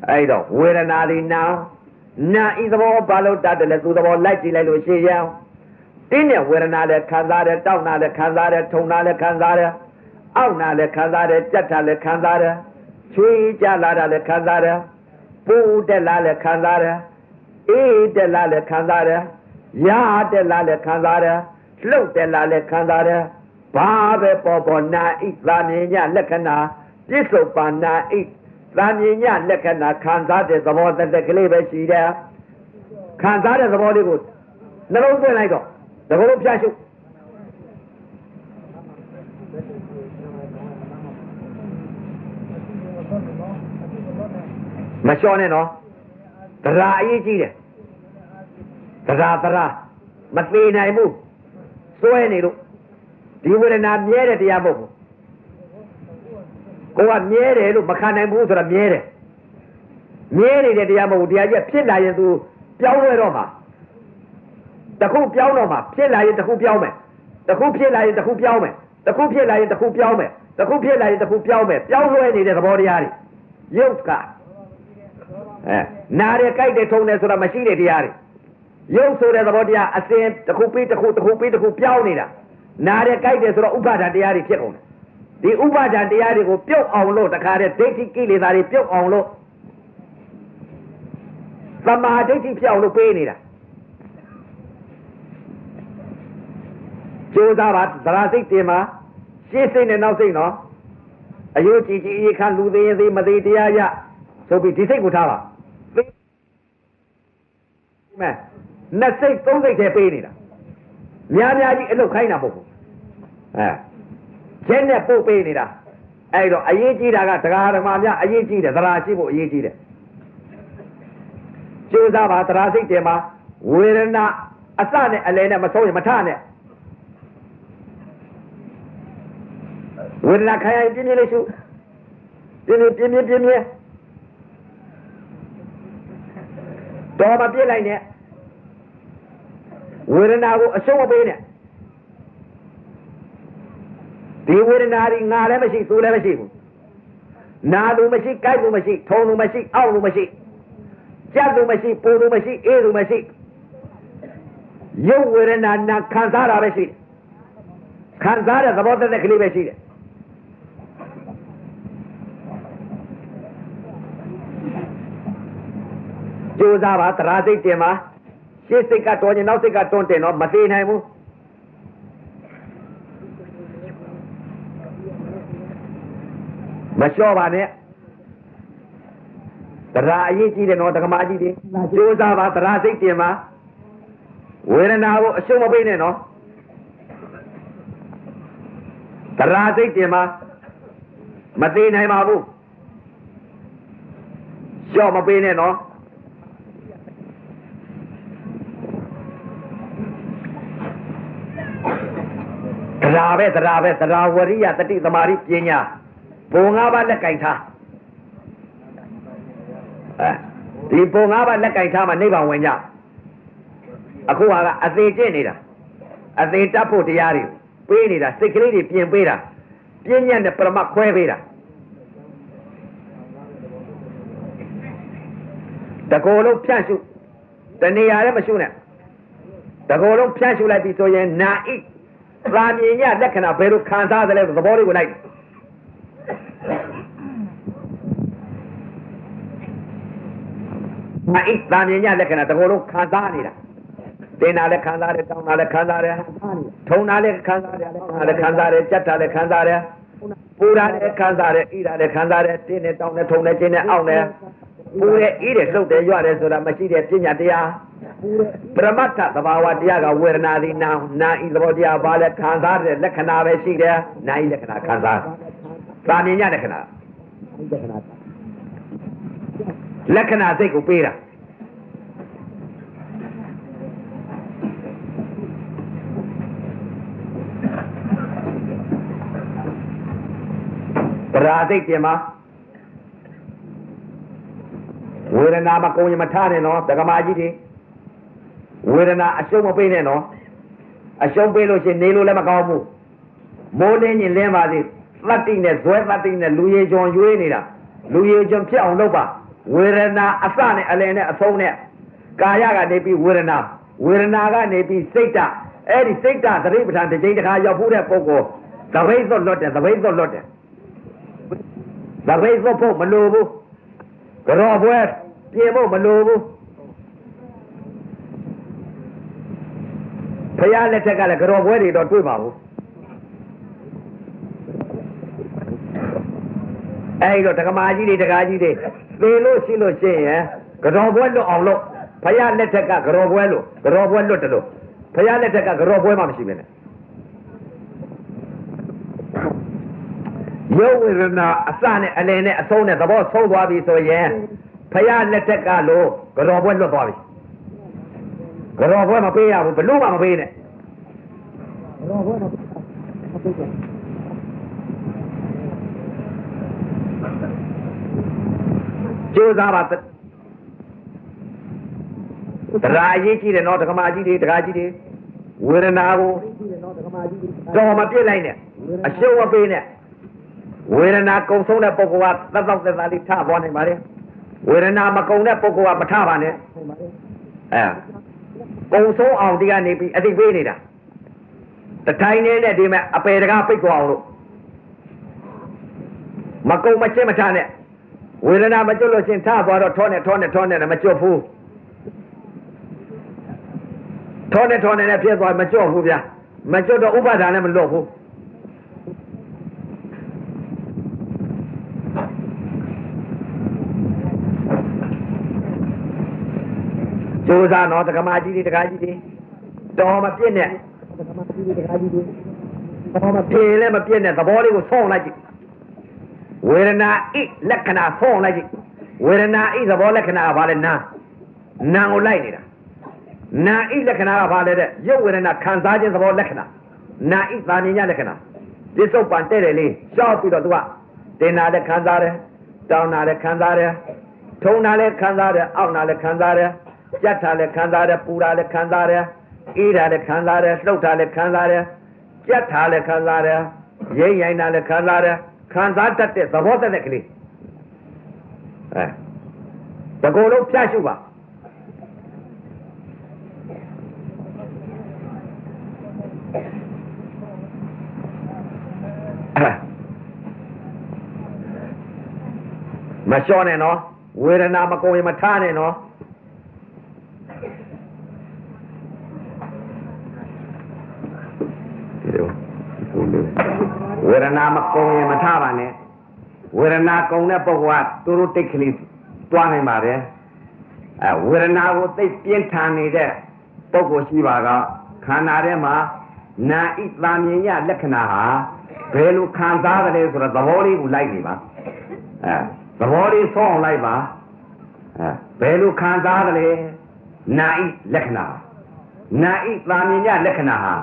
အဲ့တော့ဝေဒနာဒီနာဤသဘောဘာလို့တတ်တယ်လဲသူသဘောလိုက်ကြည့်လိုက်လို့ရှိရင်တင်းနဲ့ဝေဒနာလည်းခံစားတယ်တောက်နာလည်းခံစားတယ်ထုံနာလည်းခံစားတယ်အောက်နာလည်းခံစားတယ်ကြက်တာလည်းခံစားတယ်ချွေးကြလာတာလည်းခံစားတယ်ပူတက်လာလည်းခံစားတယ်အေးတက်လာလည်းခံစားတယ်ရတက်လာလည်းခံစားတယ်လှုပ်တက်လာလည်းခံစားတယ်ဘာပဲပေါ်နာဣသာမြင်ညလက္ခဏာပြစ္ဆုတ်ပါနာဣသာမြင်ညလက္ခဏာခံစားတဲ့သဘောတက်ကလေးပဲရှိတယ်ခံစားတဲ့သဘောလေးကိုနှလုံးသွင်းလိုက်တော့တကူလုံးဖြတ်ရှုမလျှော့နဲ့နော်တရားအရေးကြီးတယ်တရားမသေးနိုင်ဘူးစွဲနေလို့ဒီဝေဒနာမြဲတဲ့တရားမဟုတ်ဘူးကိုကမြဲတယ်လို့မခံနိုင်ဘူးဆိုတာမြဲတယ်မြဲနေတဲ့တရားမဟုတ်ဘူးတရားကြီးဖြစ်လာရင်သူပြောင်းလဲတော့မှာတခုပြောင်းတော့မှာဖြစ်လာရင်တခုပြောင်းမယ်တခုဖြစ်လာရင်တခုပြောင်းမယ်တခုဖြစ်လာရင်တခုပြောင်းမယ် တခုဖြစ်လာရင်တခုပြောင်းမယ်ပြောင်းလွှဲနေတဲ့သဘောတရားတွေရုပ်ကနားရကြိုက်တယ်ထုံတယ်ဆိုတာမရှိတဲ့တရားတွေရုပ်ဆိုတဲ့သဘောတရားအစဉ်တစ်ခုပြီးတစ်ခုတစ်ခုပြီးတစ်ခုပြောင်းနေတာနားရကြိုက်တယ်ဆိုတော့ဥပါဒံတရားတွေဖြစ်ကုန်တယ်ဒီဥပါဒံတရားတွေကိုပြုတ်အောင်လို့တခါတည်းဒိဋ္ဌိကိလေသာတွေပြုတ်အောင်လို့သမာဓိဋ္ဌိဖြစ်အောင်လို့ပေးနေတာကြိုးစားပါသရာစိတ်တင်မှာရှင်းစိတ်နဲ့နောက်စိတ်နော်အယုကြည်ကြည်အေးခန့်လူသေးရင်သေးမသေးတရားရဆိုပြီးဒီစိတ်ကိုထားပါမဲနှစ်စိတ်သုံးစိတ်ထဲပေးနေတာများများကြီးအလုပ်ခိုင်းတာမဟုတ်ဘူးကျင်းနဲ့ပို့ပေးနေတာအဲ့တော့အရေးကြီးတာကတရားဓမ္မများအရေးကြီးတယ်သရာရှိဖို့အရေးကြီးတယ်ကြိုးစားပါသရာစိတ်တင်မှာဝေဒနာအစနဲ့အလယ်နဲ့မဆုံးရင်မထနဲ့ဝေဒနာခံရရင်ပြင်းပြင်းလေးရှုပြင်းပြင်းတော်မပြစ်လိုက်နဲ့ဝေဒနာကိုအရှုံးမပေးနဲ့ဒီဝေဒနာတွေငါလည်းမရှိသူလည်းမရှိဘူးနာလူမရှိကြိုက်လူမရှိထုံလူမရှိအောက်လူမရှိကြက်လူမရှိပူလူမရှိအေးလူမရှိရုပ်ဝေဒနာနာခံစားတာပဲရှိတယ်ခံစားတဲ့သဘောတည်းကလေးပဲရှိတယ်ကြိုးစားပါသရာစိတ်တင်ပါရှေ့စိတ်ကတော်ရင်နောက်စိတ်ကတွန်းတင်တော့မသေးနိုင်ဘူးမလျှော့ပါနဲ့သရာအရေးကြီးတယ်နော်ဓမ္မကြီးတွေကြိုးစားပါသရာစိတ်တင်ပါဝေဒနာကိုအရှုံးမပေးနဲ့နော်သရာစိတ်တင်ပါမသေးနိုင်ပါဘူးလျှော့မပေးနဲ့နော်သရာဝရိယတတိသမารိပညာဘုံ၅ပါးလက်ကင်ထားဒီဘုံ၅ပါးလက်ကင်ထားမှနိဗ္ဗာန်ဝင်ကြအခုကအသေးကျင့်နေတာအသေးတတ်ဖို့တရားတွေပေးနေတာစိတ်ကလေးတွေပြင်ပေးတာပြဉ္ညာနဲ့ပရမတ်ခွဲပေးတာတကောလုံးဖြန့်ရှုတနေရာလည်းမရှုနဲ့တကောလုံးဖြန့်ရှုလိုက်ပြီဆိုရင်နာဣသာမြင်ညလက္ခဏာဘယ်လိုခံစားသလဲသဘောလေးကိုလိုက်နာဣသာမြင်ညလက္ခဏာတကောလုံးခံစားနေတာတင်တာလည်းခံစားတယ်တောင်းတာလည်းခံစားတယ်ထုံတာလည်းခံစားတယ်လည်းခံစားတယ်ကြက်တာလည်းခံစားတယ်ပူတာလည်းခံစားတယ်ဣတာလည်းခံစားတယ်တင်းနဲ့တောင်းနဲ့ထုံနဲ့ကျင်းနဲ့အောင့်နဲ့ပူတယ်ဣတယ်လှုပ်တယ်ရွတယ်ဆိုတာမရှိတဲ့ပညာတရားပရမတ္ထသဘာဝတရားကဝေဒနာသည်နာဤသဘောတရားဘာလဲခံစားတဲ့လက္ခဏာပဲရှိတယ်နာဤလက္ခဏာခံစားသာမြင်ညလက္ခဏာလက္ခဏာစိတ်ကိုပေးတာပရာစိတ်တင်မှာဝေဒနာမကုံရင်မထားနဲ့နော်ဒကမာကြီးတွေဝေဒနာအရှုံးမပေးနဲ့နော်အရှုံးပေးလို့ရှိရင်နေလို့လည်းမကောင်းဘူးမိုးလင်းရင်လင်းပါသေးသတ္တိနဲ့ဇွဲသတ္တိနဲ့လူရည်ကျွန်ရွေးနေတာလူရည်ကျွန်ဖြစ်အောင်လုပ်ပါဝေဒနာအစနဲ့အလယ်နဲ့အဆုံးနဲ့ကာယကနေပြီးဝေဒနာကနေပြီးစိတ်ဓာတ်အဲ့ဒီစိတ်ဓာတ်သတိပဋ္ဌာန်တစ်ချိန်တစ်ခါရောက်ဖို့တဲ့ပုဂ္ဂိုလ်သဘိတ်သွတ်လွတ်တယ်သဘိတ်သွတ်ဖို့မလိုဘူးကြောပွဲပြင်ဖို့မလိုဘူးဖရာလက်ထက်ကလည်းကြောပွဲတွေတော့တွေ့ပါဘူးအဲ့တော့ဒကမာကြီးတွေဒကာကြီးတွေသေလို့ရှိလို့ရှိရင်ကြောပွဲလွတ်အောင်လို့ဖရာလက်ထက်ကကြောပွဲလွတ်တယ်လို့ဖရာလက်ထက်ကကြောပွဲမှမရှိပဲနဲ့ရုပ်ဝေဒနာအစနဲ့အလယ်နဲ့အဆုံးနဲ့သဘောဆုံးသွားပြီဆိုရင်ဖရာလက်ထက်ကလို့ကြောပွဲလွတ်သွားပြီကြောပွဲမပေးရဘူးဘလို့မှမပေးနဲ့ကျိုးစားပါတရားရေးကြည့်တယ်နော်ဒကမာကြီးတွေဒကာကြီးတွေဝေဒနာကိုတော်မပြစ်လိုက်နဲ့အရှုံးမပေးနဲ့ ဝေဒနာကုံဆုံးတဲ့ပုဂ္ဂိုလ်ကသက်သောက်သက်သာလေးထသွားနိုင်ပါလေဝေဒနာမကုံတဲ့ပုဂ္ဂိုလ်ကမထပါနဲ့ကုံဆုံးအောင်ဒီကနေပြီးအသိပေးနေတာတထိုင်နေတဲ့ဒီမဲ့အပေတကားပိတ်သွားအောင်လို့မကုံမချစ်မထနဲ့ဝေဒနာမကျွတ်လို့ရှင်ထသွားတော့ထောနဲ့မကျွတ်ဘူးထောနဲ့နဲ့ဖြစ်သွားမကျွတ်ဘူးဗျာမကျွတ်တော့ဥပါဒါနဲ့မလွတ်ဘူးကျိုးစားတော့တက္ကမကြီးတွေတော်မပြည့်နဲ့တော်မပြေလည်းမပြည့်နဲ့သဘောလေးကိုဆုံးလိုက်ကြည့်ဝေဒနာဣလက္ခဏာဆုံးလိုက်ကြည့်ဝေဒနာဣသဘောလက္ခဏာကဘာလဲနာကိုလိုက်နေတာနာဣလက္ခဏာကဘာလဲတဲ့ရုပ်ဝေဒနာခံစားခြင်းသဘောလက္ခဏာနာဣသာမြင်ရလက္ခဏာဒီစုပ်ပန်တဲ့တယ်လေးရှောက်ပြီးတော့သူကတင်နာလည်းခံစားတယ်တောင်းနာလည်းခံစားတယ်ထုံနာလည်းခံစားတယ်အောက်နာလည်းခံစားတယ်ကြက်တာလည်းခံစားတယ်ပူတာလည်းခံစားတယ်အေးတာလည်းခံစားတယ်လှုပ်တာလည်းခံစားတယ်ကြက်တာလည်းခံစားတယ်ရိမ့်ရိုင်းတာလည်းခံစားတယ်ခံစားတတ်တဲ့သဘောတတ်တဲ့ကလေးတကူလုံးဖြတ်ရှုပါမလျှော့နဲ့နော်ဝေဒနာမကုန်ရင်မထားနဲ့နော်ဝေဒနာမကုန်ရင်မထားပါနဲ့ဝေဒနာကုန်တဲ့ပုဂ္ဂိုလ်ကသူတို့တိတ်ကလေးတွားနိုင်ပါတယ်ဝေဒနာကိုသိပြင်းထန်နေတဲ့ပုဂ္ဂိုလ်ရှိပါကခန္ဓာထဲမှာနာဣသာမြင်ရလက္ခဏာဟာဘယ်လိုခံစားကြလဲဆိုတော့သဘောလေးကိုလိုက်နေပါသဘောလေးဆုံးအောင်လိုက်ပါဘယ်လိုခံစားကြလဲနာဣလက္ခဏာနာဣသာမြင်ရလက္ခဏာဟာ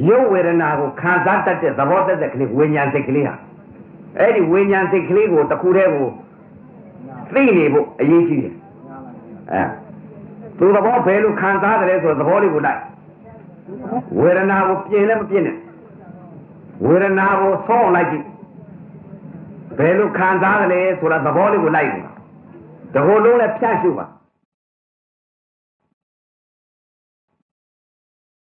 ရုပ်ဝေဒနာကိုခံစားတတ်တဲ့သဘောတတ်တဲ့ကလေးဝိညာဉ်စိတ်ကလေးဟာအဲ့ဒီဝိညာဉ်စိတ်ကလေးကိုတစ်ခုတည်းကိုသိနေဖို့အရေးကြီးတယ်သူသဘောဘယ်လိုခံစားတယ်ဆိုတော့သဘောလေးကိုလိုက်ဝေဒနာကိုပြင်လည်းမပြင်နဲ့ဝေဒနာကိုဆောင်းလိုက်ကြည့်ဘယ်လိုခံစားတယ်ဆိုတော့သဘောလေးကိုလိုက်တယ်တကိုယ်လုံးလည်းဖြတ်ရှုပါ